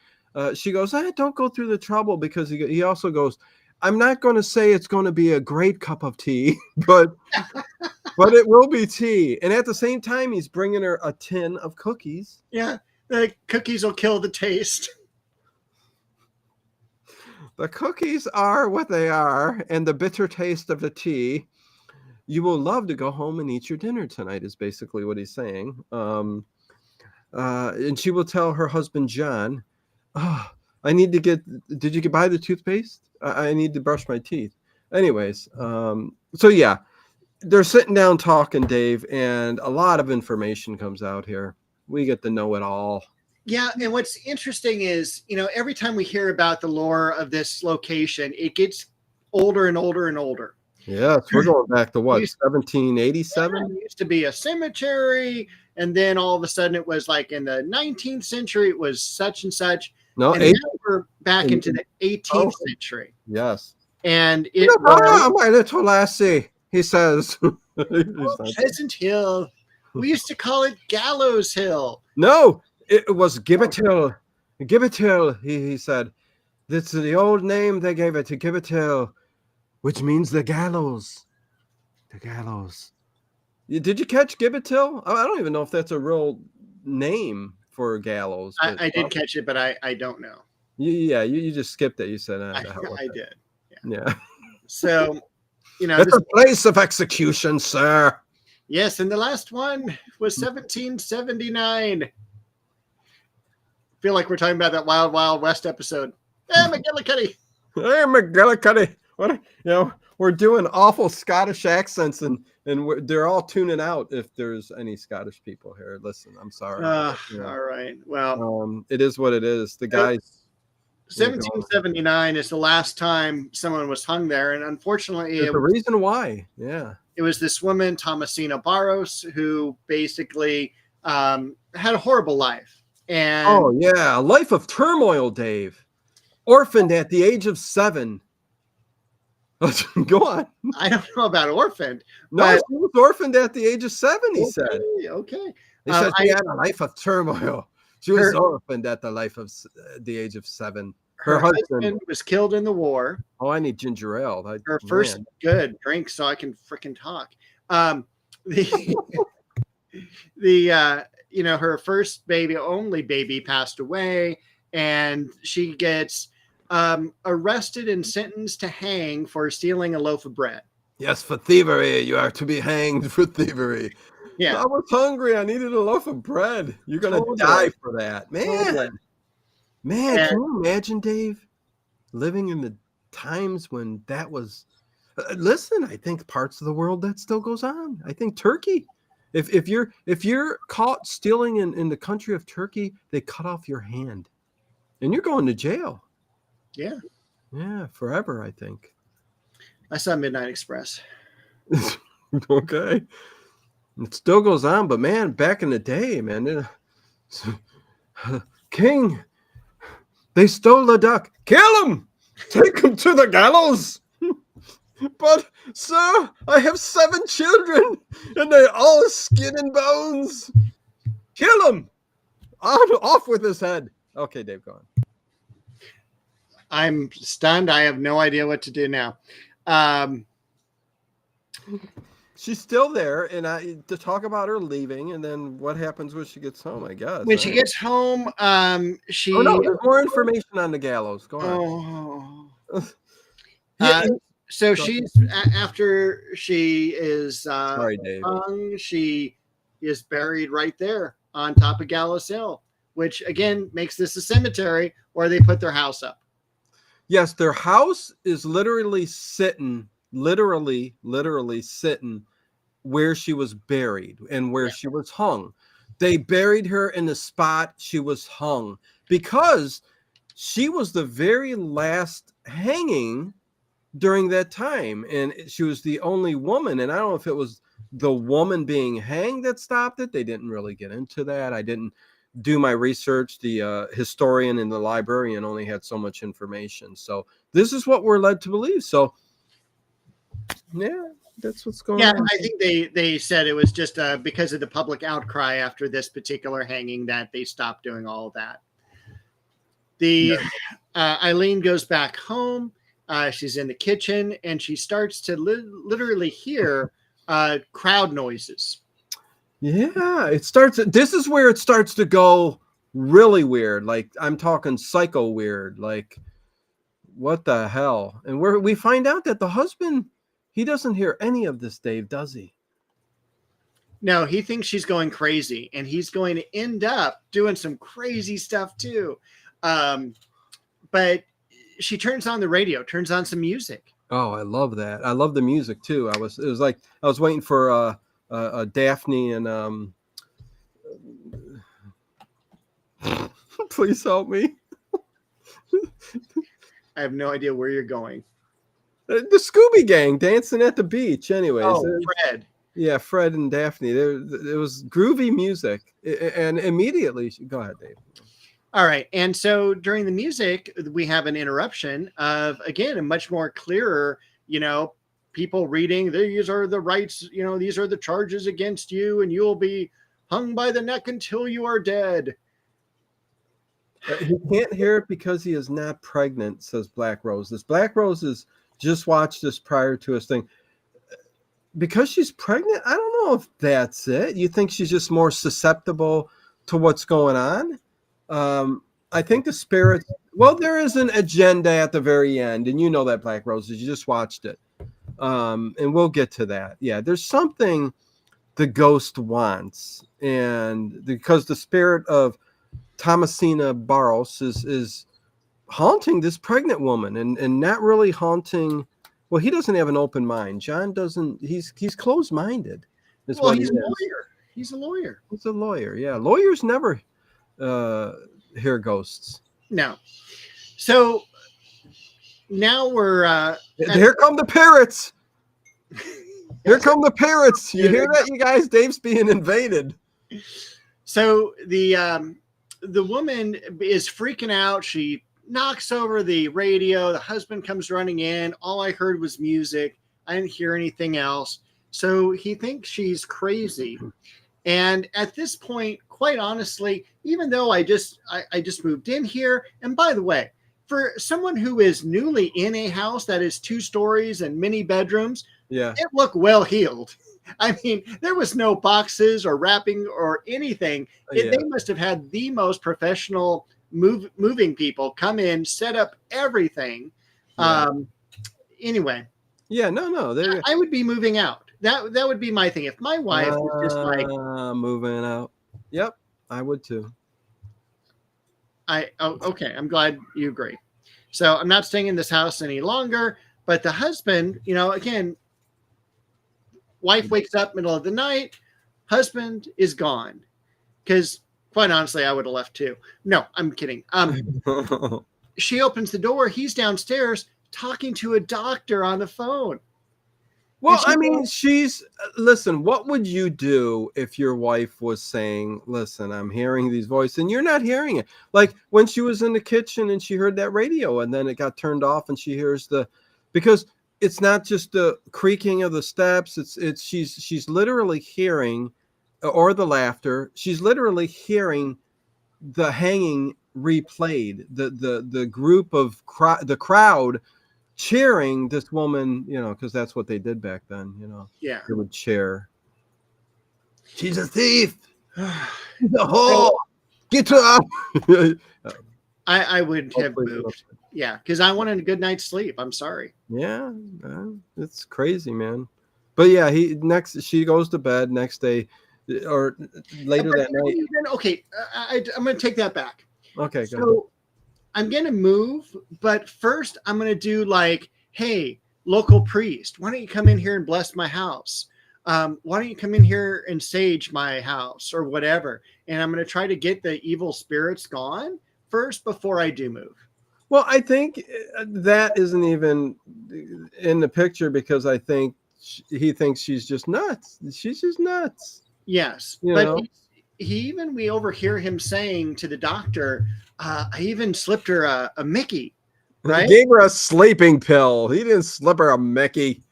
She goes, don't go through the trouble, because he also goes, I'm not going to say it's going to be a great cup of tea, but it will be tea. And at the same time, he's bringing her a tin of cookies. Yeah, the cookies will kill the taste. The cookies are what they are, and the bitter taste of the tea. You will love to go home and eat your dinner tonight, is basically what he's saying. And she will tell her husband, John, I need to did you buy the toothpaste? I need to brush my teeth. Anyways, so yeah, they're sitting down talking, Dave, and a lot of information comes out here. We get to know it all. Yeah, and what's interesting is, every time we hear about the lore of this location, it gets older and older and older. Yes, we're going back to what, 1787? It used to be a cemetery, and then all of a sudden it was like in the 19th century, it was such and such. No, and now we're back into the 18th century. Yes. And it was my little lassie, he says. Pleasant Hill. We used to call it Gallows Hill. No. It was Gibbet Hill. Gibbet Hill, he said. That's the old name they gave it, to Gibbet Hill, which means the gallows. The gallows. Did you catch Gibbet Hill? I don't even know if that's a real name for gallows. I did catch it, but I don't know. You just skipped it. You said I did. Yeah. So, it's a place of execution, sir. Yes, and the last one was 1779. Feel like we're talking about that Wild Wild West episode. Hey, McGillicuddy. Hey, McGillicuddy. What, we're doing awful Scottish accents, and they're all tuning out if there's any Scottish people here. Listen, I'm sorry. All right. Well, it is what it is. The guys. 1779 is the last time someone was hung there, and unfortunately, there's a reason why. Yeah. It was this woman, Thomasina Barros, who basically had a horrible life. And a life of turmoil, Dave. Orphaned at the age of 7. Go on. I don't know about orphaned. No, she was orphaned at the age of 7, he said. Okay. He said she had a life of turmoil. She was orphaned at the age of 7. Her husband was killed in the war. Oh, I need ginger ale. Her first good drink so I can freaking talk. Her first only baby passed away, and she gets arrested and sentenced to hang for stealing a loaf of bread. Yes, for thievery. You are to be hanged for thievery. Yeah, I was hungry. I needed a loaf of bread. You're going to die totally. for that. Man, Totally. man, And can you imagine, Dave, living in the times when that was listen, I think parts of the world that still goes on. I think Turkey. If you're caught stealing in the country of Turkey, they cut off your hand. And you're going to jail. yeah, Yeah, forever, I think. I saw Midnight Express. Okay. It still goes on, but man, back in the day, man, King, they stole the duck. Kill him! Take him to the gallows! But, sir, I have 7 children, and they're all skin and bones. Kill him! Off with his head. Okay, Dave, go on. I'm stunned. I have no idea what to do now. She's still there, and to talk about her leaving, and then what happens when she gets home, I guess. When she gets home, she... Oh, no, there's more information on the gallows. Go on. Oh. Yeah, So she's after she is sorry, Dave. hung, she is buried right there on top of Gallows Hill, which again makes this a cemetery where they put their house up. Yes, their house is literally sitting where she was buried and where she was hung. They buried her in the spot she was hung because she was the very last hanging during that time, and she was the only woman. And I don't know if it was the woman being hanged that stopped it. They didn't really get into that. I didn't do my research. The historian and the librarian only had so much information, so this is what we're led to believe. So yeah, that's what's going on. I think they said it was just because of the public outcry after this particular hanging that they stopped doing all of that. Eileen goes back home. She's in the kitchen, and she starts to literally hear crowd noises. Yeah, it starts. This is where it starts to go really weird. Like, I'm talking psycho weird. Like, what the hell? And we find out that the husband, he doesn't hear any of this, Dave, does he? No, he thinks she's going crazy, and he's going to end up doing some crazy stuff too. But she turns on the radio, turns on some music. Oh, I love that. I love the music too. It was like I was waiting for Daphne and please help me. I have no idea where you're going. The Scooby Gang dancing at the beach. Anyways, Fred. Yeah, Fred and Daphne. It was groovy music, and immediately go ahead, Dave. All right, and so during the music, we have an interruption of, again, a much more clearer, people reading, these are the rights, these are the charges against you, and you'll be hung by the neck until you are dead. He can't hear it because he is not pregnant, says Black Rose. This Black Rose has just watched this prior to his thing. Because she's pregnant, I don't know if that's it. You think she's just more susceptible to what's going on? I think the spirit, there is an agenda at the very end, and you know that, Black Roses, you just watched it. And we'll get to that. Yeah, there's something the ghost wants, and because the spirit of Thomasina Barros is haunting this pregnant woman, and not really haunting. Well, he doesn't have an open mind. John doesn't. He's closed-minded. He's a lawyer. He's a lawyer. He's a lawyer. Yeah, lawyers never hear ghosts. No. So now we're here come the parrots. Here come the parrots. You hear that, you guys? Dave's being invaded. So the woman is freaking out. She knocks over the radio. The husband comes running in. All I heard was music. I didn't hear anything else. So he thinks she's crazy. And at this point, quite honestly, even though I just moved in here, and by the way, for someone who is newly in a house that is 2 stories and many bedrooms, it looked well heeled. I mean, there was no boxes or wrapping or anything. They must have had the most professional moving people come in, set up everything. Yeah. Anyway, Yeah, no. I would be moving out. That would be my thing. If my wife was just like moving out. Yep, I would too. okay, I'm glad you agree. So I'm not staying in this house any longer. But the husband, again, wife wakes up middle of the night, husband is gone. Because quite honestly, I would have left too. No, I'm kidding. She opens the door. He's downstairs talking to a doctor on the phone. Well, I mean, listen, what would you do if your wife was saying, listen, I'm hearing these voices and you're not hearing it? Like when she was in the kitchen and she heard that radio and then it got turned off and she hears because it's not just the creaking of the steps. She's literally hearing, or the laughter. She's literally hearing the hanging replayed, the group of the crowd cheering this woman, because that's what they did back then, Yeah. They would cheer. She's a thief. She's a whore. Get her up. I would have moved. Yeah, because I wanted a good night's sleep. I'm sorry. Yeah, it's crazy, man. But yeah, she goes to bed next day or later that night. Okay, I'm going to take that back. Okay, so go ahead. I'm going to move, but first I'm going to do like, hey, local priest, why don't you come in here and bless my house? Why don't you come in here and sage my house or whatever? And I'm going to try to get the evil spirits gone first before I do move. Well, I think that isn't even in the picture because I think he thinks she's just nuts. She's just nuts. Yes. But we overhear him saying to the doctor, I even slipped her a Mickey, right? He gave her a sleeping pill. He didn't slip her a Mickey.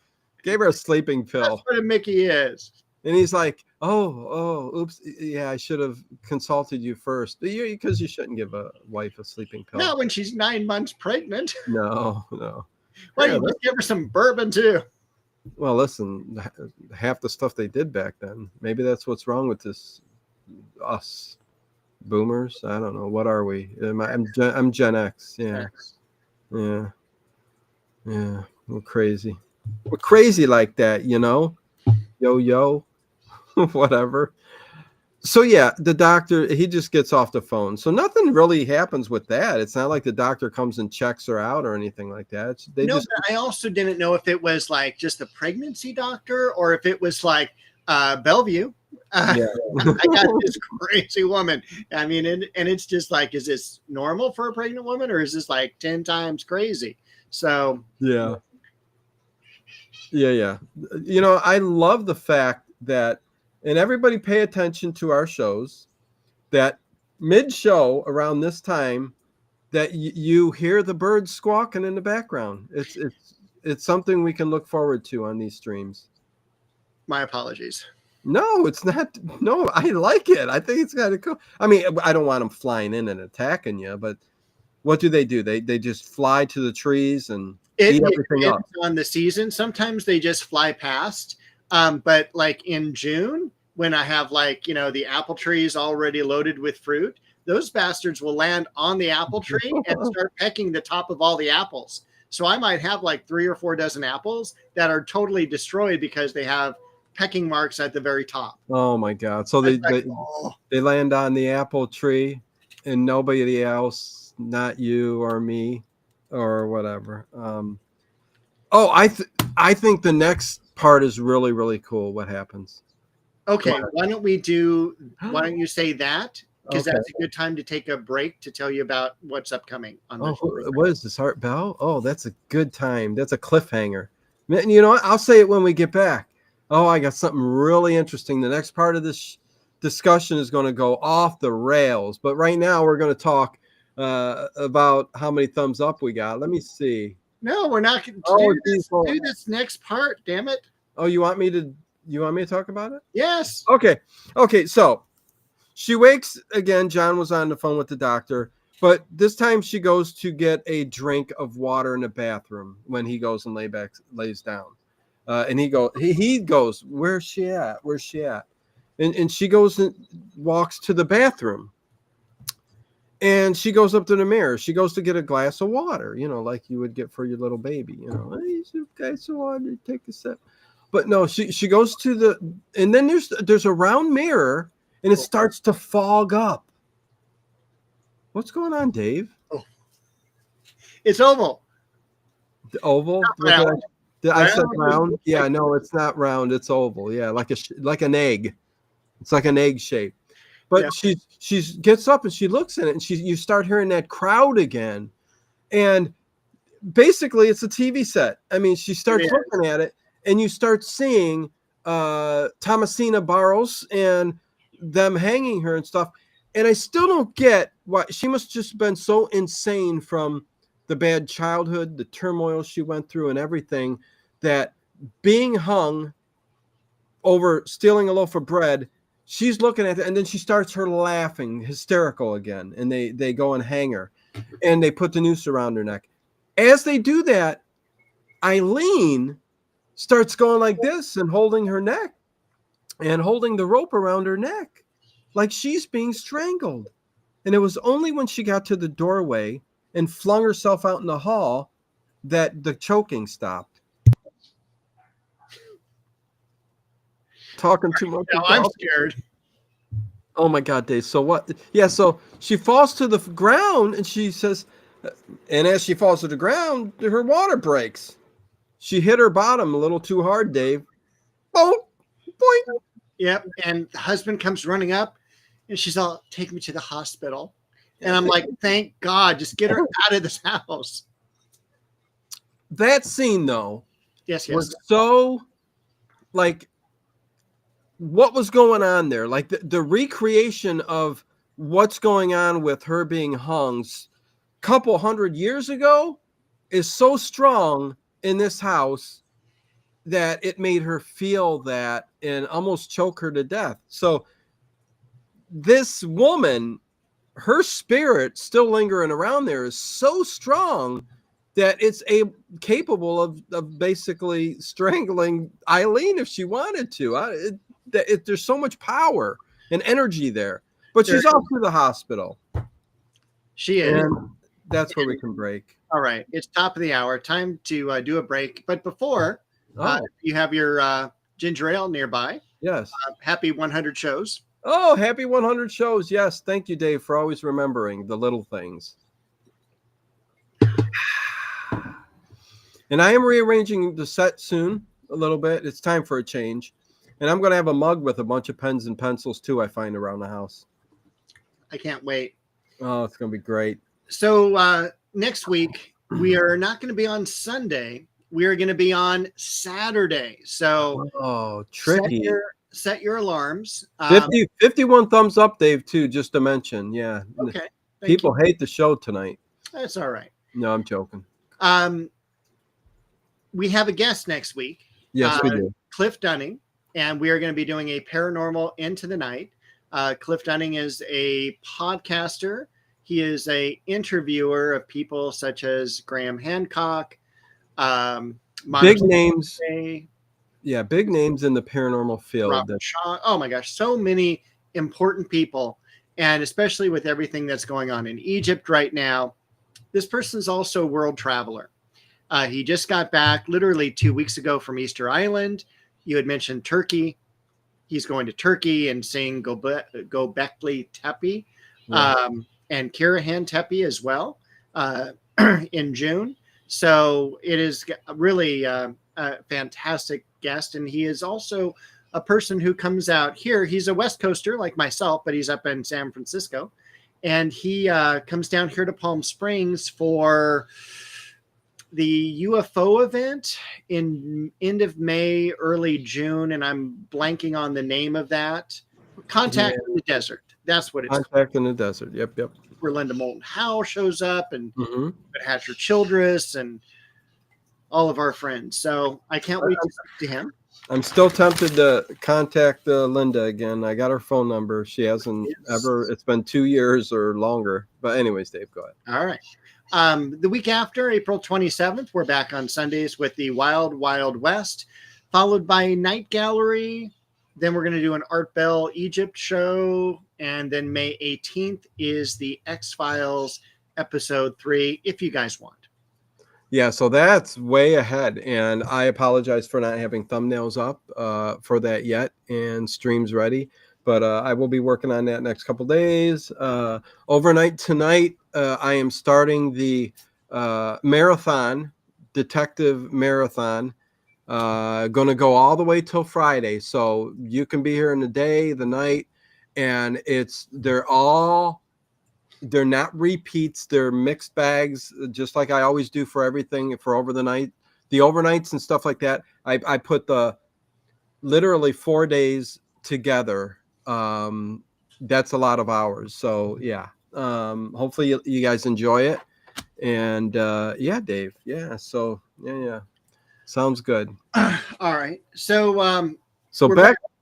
Gave her a sleeping pill. That's what a Mickey is. And he's like, oh, oops. Yeah, I should have consulted you first. Because you shouldn't give a wife a sleeping pill. Not when she's 9 months pregnant. No. Why don't you just give her some bourbon too? Well, listen, half the stuff they did back then. Maybe that's what's wrong with us boomers. I don't know. What are we? I'm Gen X. Yeah. Yeah. We're crazy. We're crazy like that, Yo. Whatever. So yeah, the doctor, he just gets off the phone. So nothing really happens with that. It's not like the doctor comes and checks her out or anything like that. But I also didn't know if it was like just a pregnancy doctor or if it was like Bellevue. Yeah. I got this crazy woman. I mean, and it's just like, is this normal for a pregnant woman or is this like 10 times crazy? So yeah. I love the fact that, and everybody pay attention to our shows, that mid-show around this time that you hear the birds squawking in the background. It's something we can look forward to on these streams. My apologies. No, it's not. No, I like it. I think it's kind of cool. I mean, I don't want them flying in and attacking you, but what do? They just fly to the trees and eat everything up. On the season, sometimes they just fly past. But like in June, when I have the apple trees already loaded with fruit, those bastards will land on the apple tree and start pecking the top of all the apples. So I might have like 3 or 4 dozen apples that are totally destroyed because they have pecking marks at the very top. Oh my God. So they land on the apple tree and nobody else, not you or me or whatever. I think the next part is really, really cool. What happens? Okay. Why don't you say that? Because that's a good time to take a break to tell you about what's upcoming on the show. What is this, Art Bell? Oh, that's a good time. That's a cliffhanger. You know what? I'll say it when we get back. Oh, I got something really interesting. The next part of this discussion is going to go off the rails. But right now we're going to talk about how many thumbs up we got. Let me see. No, we're not going to do this next part. Damn it. Oh, you want me to talk about it? Yes. Okay. So she wakes again. John was on the phone with the doctor, but this time she goes to get a drink of water in the bathroom when he goes and lays down. And he goes, where's she at? And she goes and walks to the bathroom. And she goes up to the mirror. She goes to get a glass of water, like you would get for your little baby. Hey, glass of water, take a sip. But no, she goes to and then there's a round mirror, and it starts to fog up. What's going on, Dave? Oh. It's oval. The oval? I said round. Yeah, no, it's not round. It's oval. Yeah, like an egg. It's like an egg shape. But she gets up and she looks at it, and you start hearing that crowd again. And basically, it's a TV set. I mean, she starts looking at it, and you start seeing Thomasina Barros and them hanging her and stuff. And I still don't get why. She must just been so insane from the bad childhood, the turmoil she went through, and everything, that being hung over stealing a loaf of bread, she's looking at it, and then she starts her laughing, hysterical again, and they go and hang her, and they put the noose around her neck. As they do that, Eileen starts going like this and holding her neck and holding the rope around her neck like she's being strangled. And it was only when she got to the doorway and flung herself out in the hall that the choking stopped. Talking too much. Now I'm scared. Oh my God, Dave. So what? Yeah, so she falls to the ground, and she says, and as she falls to the ground, her water breaks. She hit her bottom a little too hard, Dave. Boom, boing. Yep. And the husband comes running up, and she's all, take me to the hospital. And I'm like, thank God, just get her out of this house. That scene, though, was so, like, what was going on there? Like, the recreation of what's going on with her being hung a couple hundred years ago is so strong in this house that it made her feel that and almost choke her to death. So this woman, her spirit still lingering around there is so strong that it's capable of basically strangling Eileen if she wanted to. There's so much power and energy there. But she's off to the hospital. She is. And that's where we can break. All right. It's top of the hour. Time to do a break. But before you have your ginger ale nearby. Yes. Happy 100 shows. Oh, happy 100 shows. Yes. Thank you, Dave, for always remembering the little things. And I am rearranging the set soon a little bit. It's time for a change. And I'm going to have a mug with a bunch of pens and pencils, too, I find around the house. I can't wait. Oh, it's going to be great. So next week, we are not going to be on Sunday. We are going to be on Saturday. So tricky. Set your alarms. 51 thumbs up, Dave, too, just to mention. Yeah. Okay. People hate the show tonight. That's all right. No, I'm joking. We have a guest next week. Yes, we do. Cliff Dunning. And we are going to be doing a paranormal into the night. Cliff Dunning is a podcaster. He is a interviewer of people such as Graham Hancock. Big names. Yeah, big names in the paranormal field. Shaw. Oh my gosh, so many important people. And especially with everything that's going on in Egypt right now. This person's also a world traveler. He just got back literally 2 weeks ago from Easter Island. You had mentioned Turkey. He's going to Turkey and seeing Göbekli Tepe and Karahan Tepe as well in June. So it is really a fantastic guest. And he is also a person who comes out here. He's a West Coaster like myself, but he's up in San Francisco. And he comes down here to Palm Springs for the UFO event in end of May, early June, and I'm blanking on the name of that. Contact in the Desert. That's what it's Contact in the Desert. Yep. Where Linda Moulton Howe shows up, and Hatcher Childress, and all of our friends. So I can't wait to speak to him. I'm still tempted to contact Linda again. I got her phone number. She hasn't ever. It's been 2 years or longer. But anyways, Dave, go ahead. All right. The week after, April 27th, we're back on Sundays with the Wild Wild West, followed by Night Gallery, Then we're going to do an Art Bell Egypt show. And then May 18th is the X-Files episode 3, if you guys want. Yeah, so that's way ahead, and I apologize for not having thumbnails up for that yet and streams ready, but I will be working on that next couple days. Overnight tonight, I am starting the marathon, detective marathon. Going to go all the way till Friday, so you can be here in the day, the night, and they're not repeats, they're mixed bags, just like I always do for everything for over the night, the overnights and stuff like that. I put the literally 4 days together. That's a lot of hours, so yeah. Hopefully you guys enjoy it, and yeah, Dave, yeah, so yeah, sounds good. All right, so So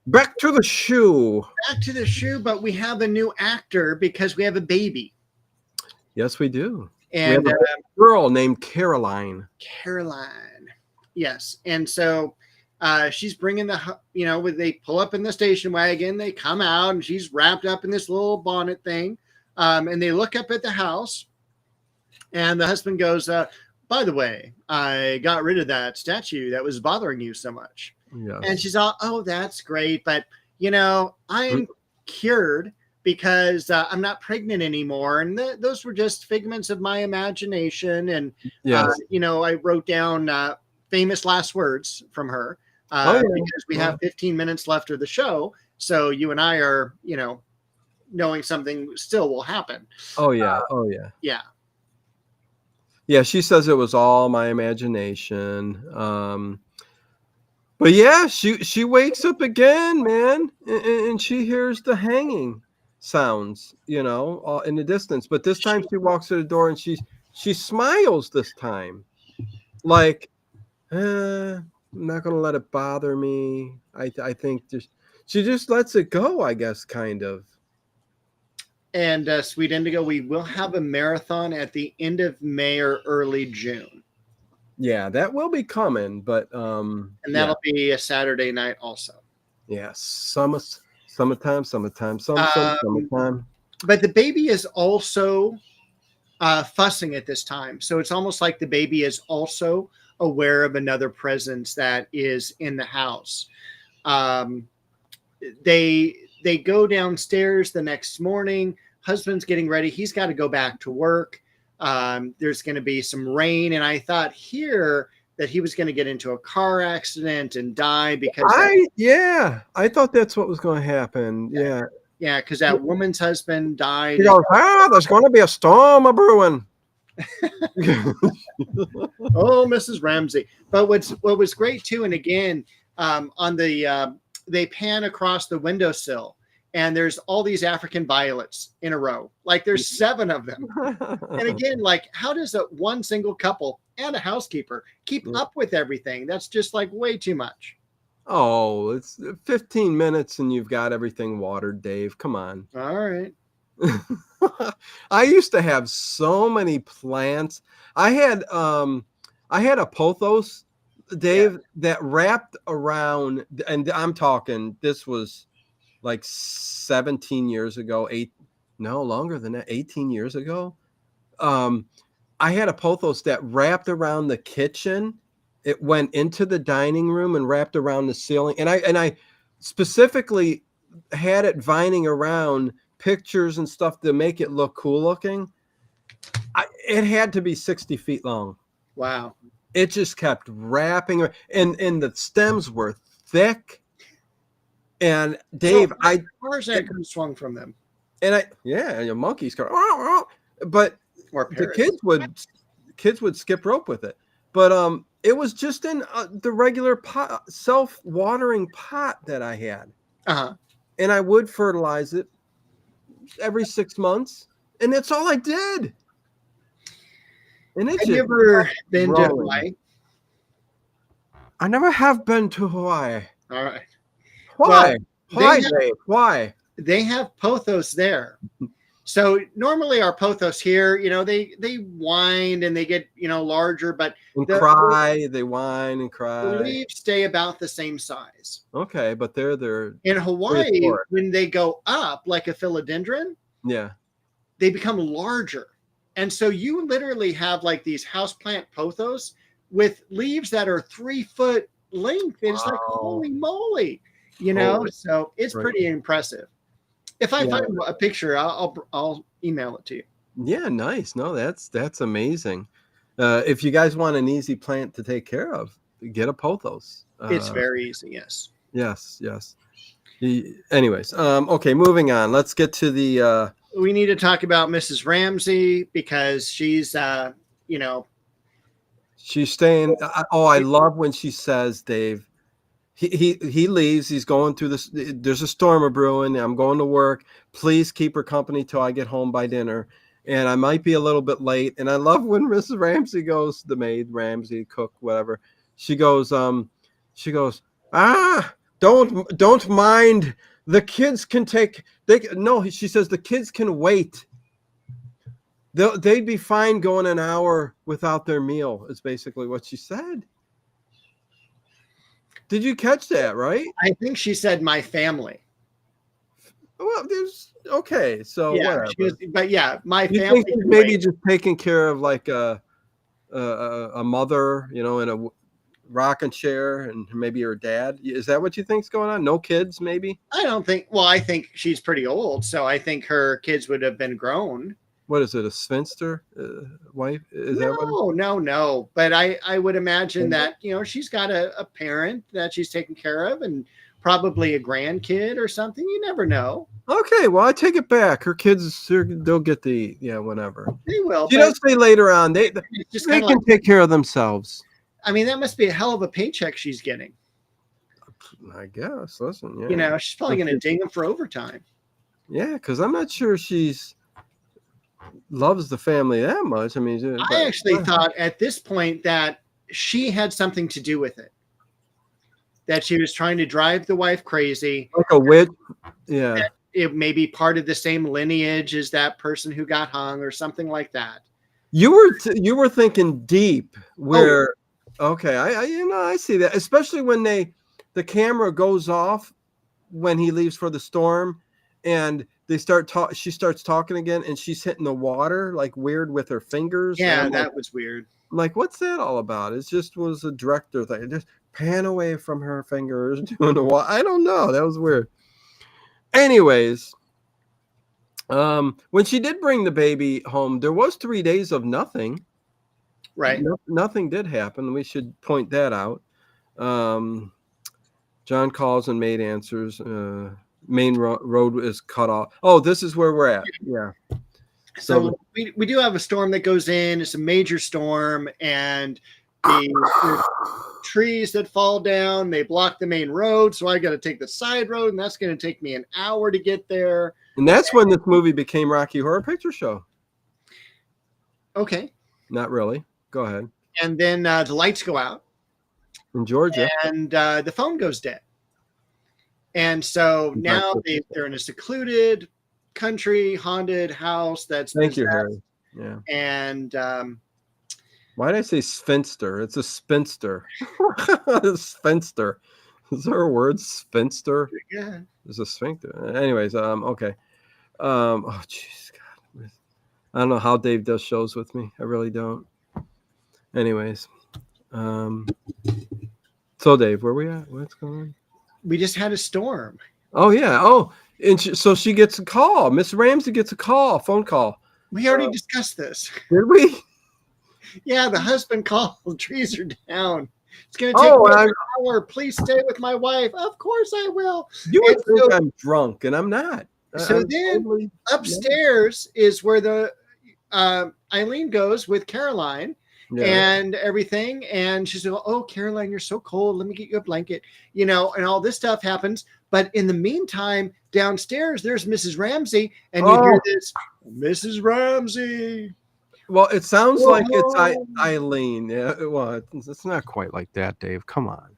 back to the shoe. Back to the shoe, but we have a new actor because we have a baby. Yes, we do. And we have a girl named Caroline. Yes. And so she's bringing when they pull up in the station wagon, they come out and she's wrapped up in this little bonnet thing. And they look up at the house and the husband goes, by the way, I got rid of that statue that was bothering you so much. Yes. And she's all, oh, that's great. But, I'm cured because I'm not pregnant anymore. And those were just figments of my imagination. And, yes. I wrote down famous last words from her because we have 15 minutes left of the show. So you and I are, knowing something still will happen. Oh, yeah. Yeah. Yeah, she says it was all my imagination. But yeah, she wakes up again, man, and she hears the hanging sounds, in the distance. But this time she walks to the door and she smiles this time, like, I'm not gonna let it bother me. I think she just lets it go, I guess, kind of. And Sweet Indigo, we will have a marathon at the end of May or early June. Yeah, that will be coming, but and that'll be a Saturday night also. Yeah, summertime. But the baby is also fussing at this time, so it's almost like the baby is also aware of another presence that is in the house. They go downstairs the next morning. Husband's getting ready. He's got to go back to work. There's going to be some rain. And I thought here that he was going to get into a car accident and die because I thought that's what was going to happen. Yeah. Yeah. Because that woman's husband died. He goes, there's going to be a storm a brewing. Oh, Mrs. Ramsey. But what was great too. And again, on the, they pan across the windowsill and there's all these African violets in a row. Like there's 7 of them. And again, like how does one single couple and a housekeeper keep up with everything? That's just like way too much. Oh, it's 15 minutes and you've got everything watered, Dave. Come on. All right. I used to have so many plants. I had a pothos, Dave, that wrapped around, and I'm talking, this was like 17 years ago, longer than that, 18 years ago. I had a pothos that wrapped around the kitchen. It went into the dining room and wrapped around the ceiling. And I specifically had it vining around pictures and stuff to make it look cool looking. It had to be 60 feet long. Wow. It just kept wrapping, and the stems were thick. And Dave, cars that could have swung from them. And your monkeys car, but the kids would skip rope with it. But it was just in the regular pot, self-watering pot that I had. And I would fertilize it every 6 months, and that's all I did. And have you ever been to Hawaii? I never have been to Hawaii. All right. Why? Why? They have pothos there. So normally our pothos here, they whine and they get larger, but And the cry, they whine and the cry. leaves stay about the same size. Okay, but they're In Hawaii, prehistoric. when they go up like a philodendron, Yeah. they become larger. And so you literally have like these houseplant pothos with leaves that are 3 foot length. It's like, Wow. holy moly, Holy. so it's Right. pretty impressive. If I Yeah. find a picture, I'll email it to you. Yeah, nice. No, that's amazing. If you guys want an easy plant to take care of, get a pothos. It's very easy. Yes. Yes, yes. Anyways, okay, moving on. Let's get to the We need to talk about Mrs. Ramsey because she's, she's staying. Oh, I love when she says, Dave, he leaves. He's going through this. There's a storm brewing. I'm going to work. Please keep her company till I get home by dinner. And I might be a little bit late. And I love when Mrs. Ramsey goes, the maid, Ramsey, cook, whatever. She goes, ah, don't mind. The kids can take. No. She says the kids can wait. They'd be fine going an hour without their meal. Is basically what she said. Did you catch that? Right? I think she said my family. Well, there's okay. So Yeah, whatever. but yeah, my You family. think he's maybe just taking care of like a mother, in a rocking chair, and maybe her dad. Is that what you think's going on? No kids, maybe. I don't think. Well, I think she's pretty old, so I think her kids would have been grown. What is it? A spinster wife? Is that what? No. But I would imagine that she's got a parent that she's taking care of, and probably a grandkid or something. You never know. Okay, well, I take it back. Her kids, they'll get the whatever. They will. She does say later on they just can like, take care of themselves. I mean, that must be a hell of a paycheck she's getting. I guess. Listen, yeah. She's probably going to ding them for overtime. Yeah, because I'm not sure she's loves the family that much. I mean, I actually thought at this point that she had something to do with it. That she was trying to drive the wife crazy. Like a witch. Yeah. It may be part of the same lineage as that person who got hung or something like that. You were thinking deep where okay, I see that, especially when the camera goes off when he leaves for the storm and she starts talking again and she's hitting the water like weird with her fingers. Yeah, that was weird. I'm like, what's that all about? It just was a director thing. Just pan away from her fingers doing the water. I don't know. That was weird. Anyways, when she did bring the baby home, there was 3 days of nothing. Right. Nothing did happen. We should point that out. John calls and maid answers. Main road is cut off. Oh, this is where we're at. Yeah. So we do have a storm that goes in. It's a major storm, and the trees that fall down, they block the main road. So I got to take the side road, and that's going to take me an hour to get there. And that's when this movie became Rocky Horror Picture Show. Okay. Not really. Go ahead. And then the lights go out in Georgia, and the phone goes dead. And so now they're in a secluded country haunted house that's thank you, Harry. Yeah. And why did I say sphinster? It's a spinster. Sphinster. Is there a word? Sphinster? Yeah. It's a sphincter. Anyways, okay. Oh jeez, God. I don't know how Dave does shows with me. I really don't. Anyways. So Dave, where we at? What's going on? We just had a storm. Oh yeah. Oh, and so she gets a call. Miss Ramsey gets a phone call. We already discussed this. Did we? Yeah, the husband called. The trees are down. It's going to take me an hour. Please stay with my wife. Of course I will. You would think I'm drunk, and I'm not. So I'm then totally, upstairs is where the Eileen goes with Caroline. Yeah. And everything. And she's like, oh, Caroline, you're so cold. Let me get you a blanket, and all this stuff happens. But in the meantime, downstairs, there's Mrs. Ramsey. And you hear this, Mrs. Ramsey. Well, it sounds like it's Eileen. Yeah. Well, it's not quite like that, Dave. Come on.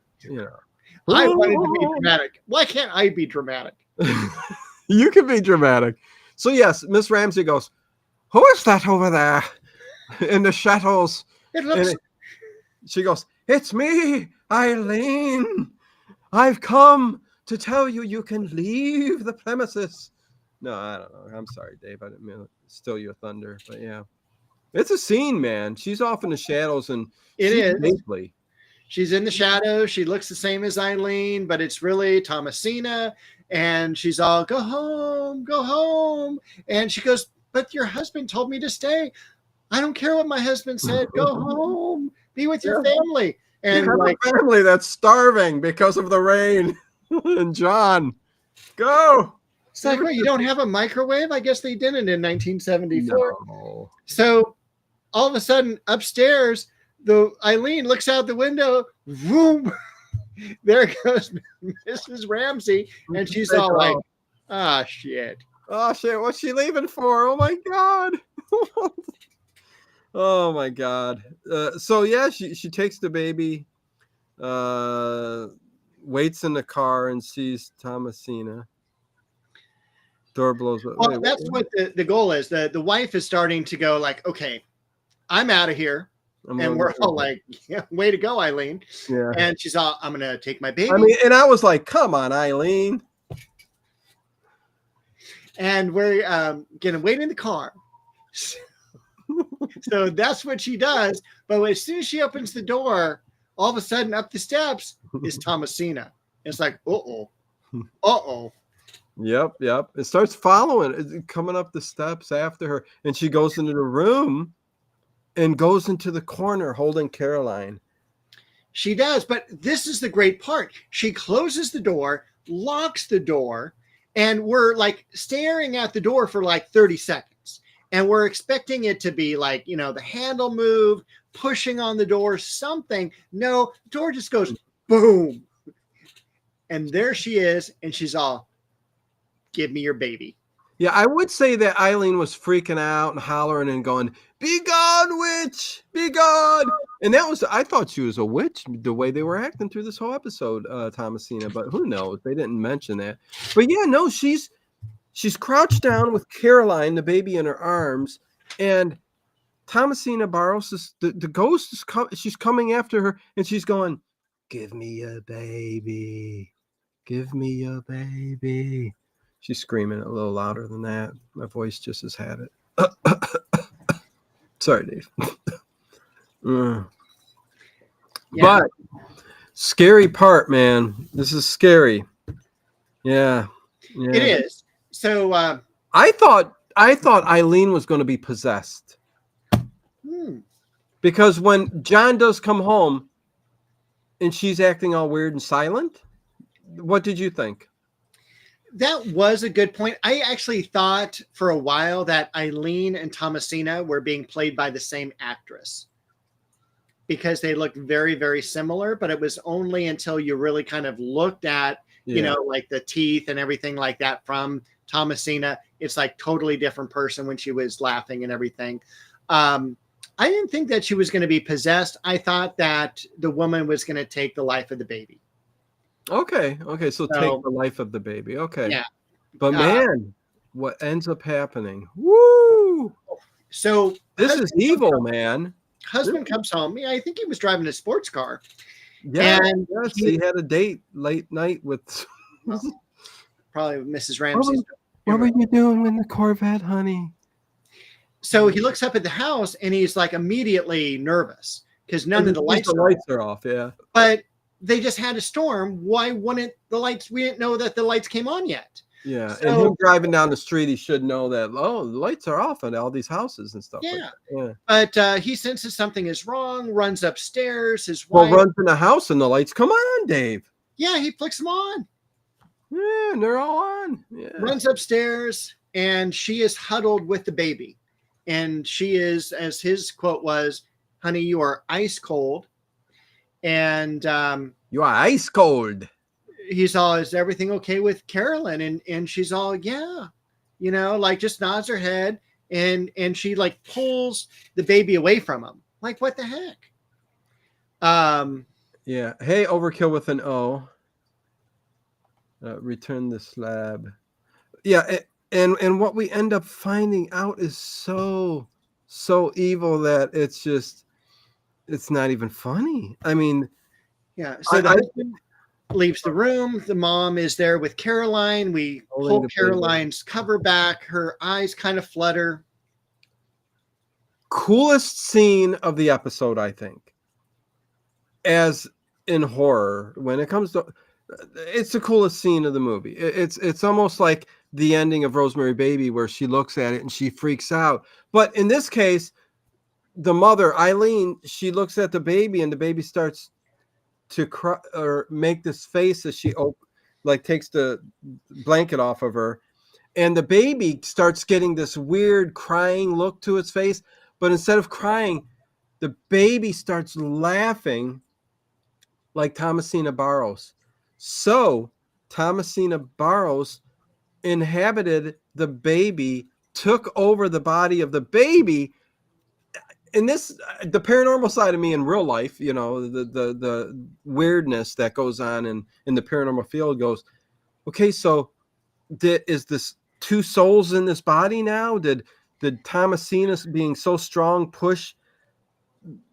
I wanted to be dramatic. Why can't I be dramatic? You can be dramatic. So yes, Miss Ramsey goes, "Who is that over there in the shadows?" It And looks. she goes, "It's me, Eileen. I've come to tell you you can leave the premises." No, I don't know. I'm sorry, Dave. I didn't mean to steal your thunder, but yeah, it's a scene, man. She's off in the shadows, and It she's is. stately. She's in the shadows. She looks the same as Eileen, but it's really Thomasina. And she's all, go home, go home. And she goes, but your husband told me to stay. I don't care what my husband said. Go home, be with your Yeah. family. You And have like, a family that's starving because of the rain. And John, go. it's like, well, you don't have a microwave? I guess they didn't in 1974. No. So all of a sudden, upstairs, the Eileen looks out the window. Boom! There goes Mrs. Ramsey, and she's all like, "Ah, shit! Oh shit! What's she leaving for? Oh my god! Oh my god! So yeah, she takes the baby, waits in the car and sees Thomasina. Door blows. Well, that's what the goal is. The wife is starting to go like, okay, I'm out of here. And we're all like, yeah, way to go, Eileen. Yeah. And she's all, I'm going to take my baby. I mean, and I was like, come on, Eileen. And we're going to wait in the car. So that's what she does. But as soon as she opens the door, all of a sudden up the steps is Thomasina. It's like, uh-oh. Uh-oh. Yep. It starts following, coming up the steps after her. And she goes into the room and goes into the corner holding Caroline. She does, but this is the great part. She closes the door, locks the door, and we're like staring at the door for like 30 seconds. And we're expecting it to be like, the handle move, pushing on the door, something. No, the door just goes boom. And there she is, and she's all, give me your baby. Yeah, I would say that Eileen was freaking out and hollering and going, "Be gone, witch! Be gone!" And that was, I thought she was a witch the way they were acting through this whole episode, Thomasina, but who knows? They didn't mention that. But yeah, no, she's crouched down with Caroline, the baby in her arms, and Thomasina borrows the ghost is she's coming after her, and she's going, "Give me a baby. Give me a baby." She's screaming a little louder than that. My voice just has had it. Sorry, Dave. Yeah. But scary part, man. This is scary. Yeah. It is. So I thought Eileen was going to be possessed. Because when John does come home and she's acting all weird and silent, what did you think? That was a good point. I actually thought for a while that Eileen and Thomasina were being played by the same actress because they looked very, very similar, but it was only until you really kind of looked at, like the teeth and everything like that from Thomasina. It's like totally different person when she was laughing and everything. I didn't think that she was going to be possessed. I thought that the woman was going to take the life of the baby. Okay. So take the life of the baby. Okay. Yeah. But man, what ends up happening? Woo! So this is evil, man. Husband comes home. Yeah, I think he was driving a sports car. Yeah, and yes, he had a date late night with probably Mrs. Ramsey. What were you doing in the Corvette, honey? So he looks up at the house and he's like immediately nervous because none of the lights are off. Yeah, but they just had a storm. Why wouldn't the lights? We didn't know that the lights came on yet. Yeah, so, and him driving down the street, he should know that. Oh, the lights are off at all these houses and stuff. Yeah, like that. But he senses something is wrong. Runs upstairs. His wife runs in the house and the lights come on. Dave. Yeah, he flicks them on. Yeah, and they're all on. Yeah. Runs upstairs and she is huddled with the baby, and she is, as his quote was, "Honey, you are ice cold." And you are ice cold. He's all, "Is everything okay with Carolyn?" And she's all, "Yeah," like just nods her head, and she like pulls the baby away from him. Like, what the heck? Yeah. Hey, overkill with an O. Return the slab. Yeah. and what we end up finding out is so evil that it's not even funny. I mean, Yeah. So the I husband leaves the room. The mom is there with Caroline. We holding pull the baby. Caroline's cover back. Her eyes kind of flutter. Coolest scene of the episode, I think, as in horror, when it comes to, it's the coolest scene of the movie. It's almost like the ending of Rosemary Baby, where she looks at it and she freaks out. But in this case, the mother, Eileen, she looks at the baby and the baby starts to cry or make this face as she like takes the blanket off of her, and the baby starts getting this weird crying look to its face, but instead of crying, the baby starts laughing like Thomasina Barros. So Thomasina Barros inhabited the baby, took over the body of the baby. And this, the paranormal side of me in real life, the weirdness that goes on in the paranormal field goes, okay, so is this two souls in this body now? Did Thomasina being so strong push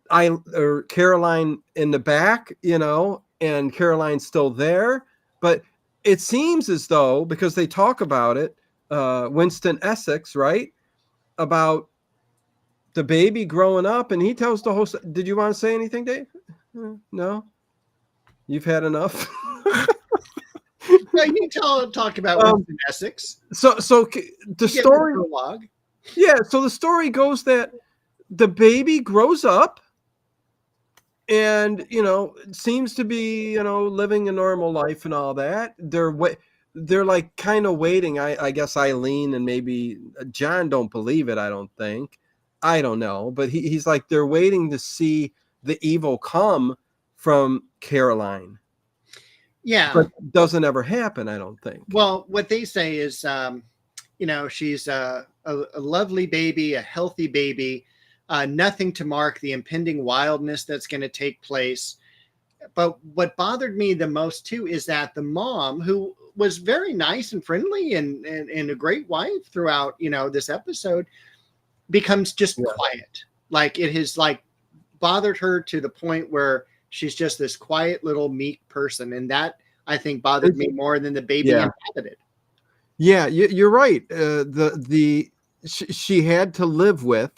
Caroline in the back, and Caroline's still there? But it seems as though, because they talk about it, Winston Essex, right, about the baby growing up, and he tells the whole. Did you want to say anything, Dave? No, you've had enough. No, you talk about Winston Essex. So the story. Yeah, so the story goes that the baby grows up and seems to be living a normal life and all that. They're like kind of waiting. I guess Eileen and maybe John don't believe it. I don't think. I don't know, but he's like, they're waiting to see the evil come from Caroline. Yeah, but doesn't ever happen, I don't think. Well, what they say is, she's a lovely baby, a healthy baby, nothing to mark the impending wildness that's going to take place. But what bothered me the most too is that the mom, who was very nice and friendly and a great wife throughout, this episode, becomes just quiet. Like it has bothered her to the point where she's just this quiet little meek person, and that I think bothered me more than the baby inhabited. Yeah, you're right. She had to live with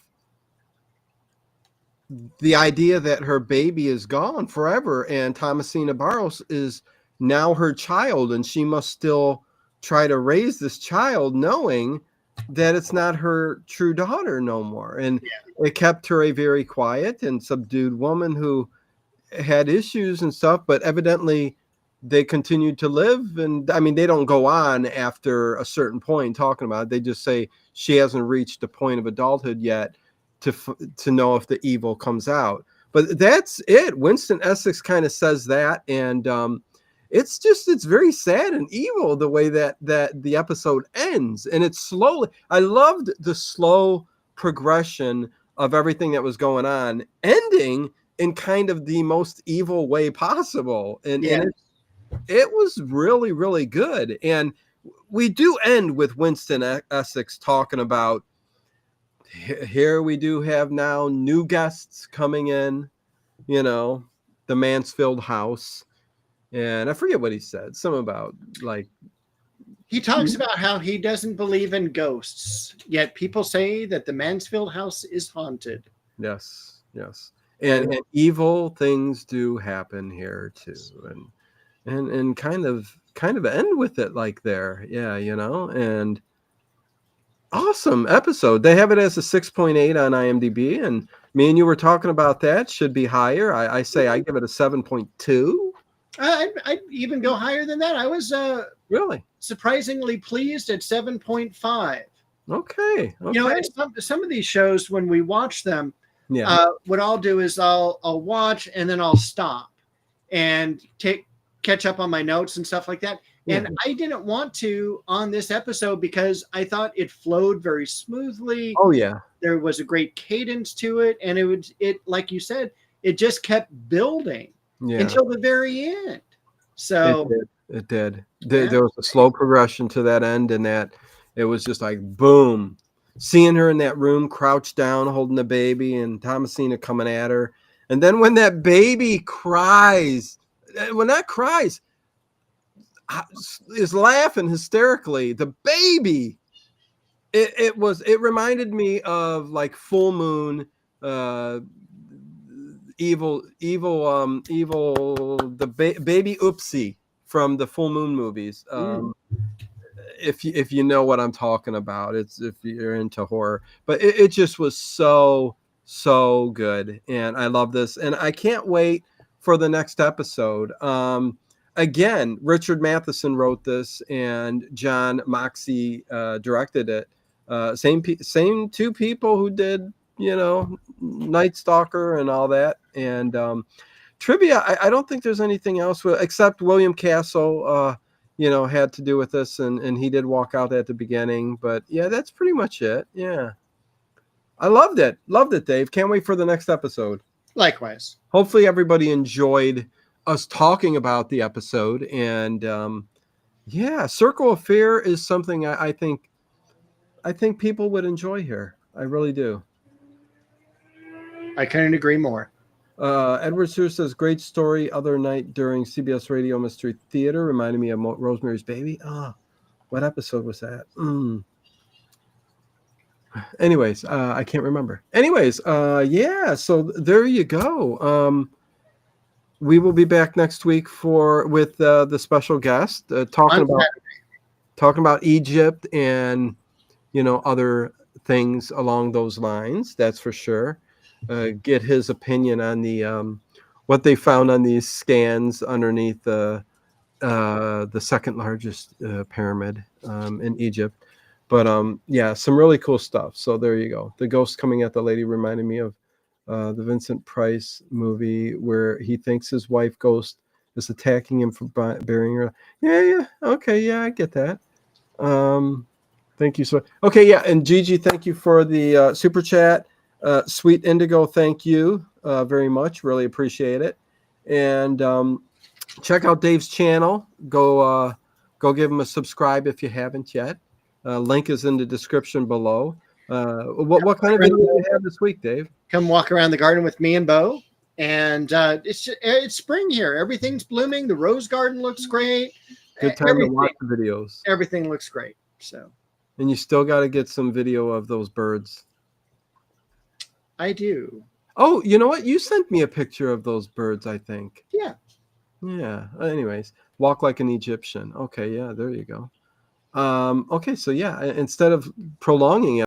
the idea that her baby is gone forever, and Thomasina Barros is now her child, and she must still try to raise this child knowing that it's not her true daughter no more. And it kept her a very quiet and subdued woman who had issues and stuff, but evidently they continued to live. And I mean, they don't go on after a certain point talking about it. They just say she hasn't reached the point of adulthood yet to know if the evil comes out. But that's it. Winston Essex kind of says that, and it's very sad and evil the way that the episode ends. And it's slowly, I loved the slow progression of everything that was going on, ending in kind of the most evil way possible. And it was really, really good. And we do end with Winston Essex talking about, here we do have now new guests coming in, the Mansfield house. And I forget what he said. Something about he talks about how he doesn't believe in ghosts, yet people say that the Mansfield house is haunted. Yes. And evil things do happen here too. And kind of end with it like there. Yeah, and awesome episode. They have it as a 6.8 on IMDb, and me and you were talking about that. Should be higher. I say I give it a 7.2. I'd even go higher than that. I was really surprisingly pleased at 7.5. Okay. Some of these shows, when we watch them, what I'll do is I'll watch and then I'll stop and catch up on my notes and stuff like that. And I didn't want to on this episode because I thought it flowed very smoothly. Oh yeah. There was a great cadence to it. And it like you said, it just kept building until the very end. So it did. There was a slow progression to that end, and that It was just like boom. Seeing her in that room, crouched down, holding the baby, and Thomasina coming at her. And then when that baby cries, when that cries, is laughing hysterically, the baby, it reminded me of like Full Moon, evil, the baby Oopsie from the Full Moon movies. If you know what I'm talking about, it's if you're into horror, but it just was so good, and I love this, and I can't wait for the next episode. Again, Richard Matheson wrote this, and John Moxey directed it. Same two people who did, Night Stalker and all that, and trivia. I don't think there's anything else except William Castle. Had to do with this, and he did walk out at the beginning. But yeah, that's pretty much it. Yeah. I loved it. Loved it, Dave. Can't wait for the next episode. Likewise. Hopefully everybody enjoyed us talking about the episode. And yeah, Circle of Fear is something I think people would enjoy here. I really do. I couldn't agree more. Edward Sears says, great story other night during CBS Radio Mystery Theater. Reminded me of Rosemary's Baby. Oh, what episode was that? Anyways, I can't remember. Anyways, yeah, so there you go. We will be back next week with the special guest talking about Egypt and other things along those lines. That's for sure. Get his opinion on the what they found on these scans underneath the second largest pyramid in Egypt. But yeah, some really cool stuff. So there you go. The ghost coming at the lady reminded me of the Vincent Price movie where he thinks his wife ghost is attacking him for burying her. Yeah, okay, yeah, I get that. Thank you. Okay, yeah, and Gigi, thank you for the super chat. Sweet Indigo, thank you very much. Really appreciate it. And check out Dave's channel. Go give him a subscribe if you haven't yet. Link is in the description below. What kind of video do you have this week, Dave? Come walk around the garden with me and Bo. And it's spring here. Everything's blooming. The rose garden looks great. Good time to watch the videos. Everything looks great. So. And you still got to get some video of those birds. I do. Oh, you know what? You sent me a picture of those birds, I think. Yeah. Yeah. Anyways, walk like an Egyptian. Okay. Yeah. There you go. Okay. So yeah, instead of prolonging it,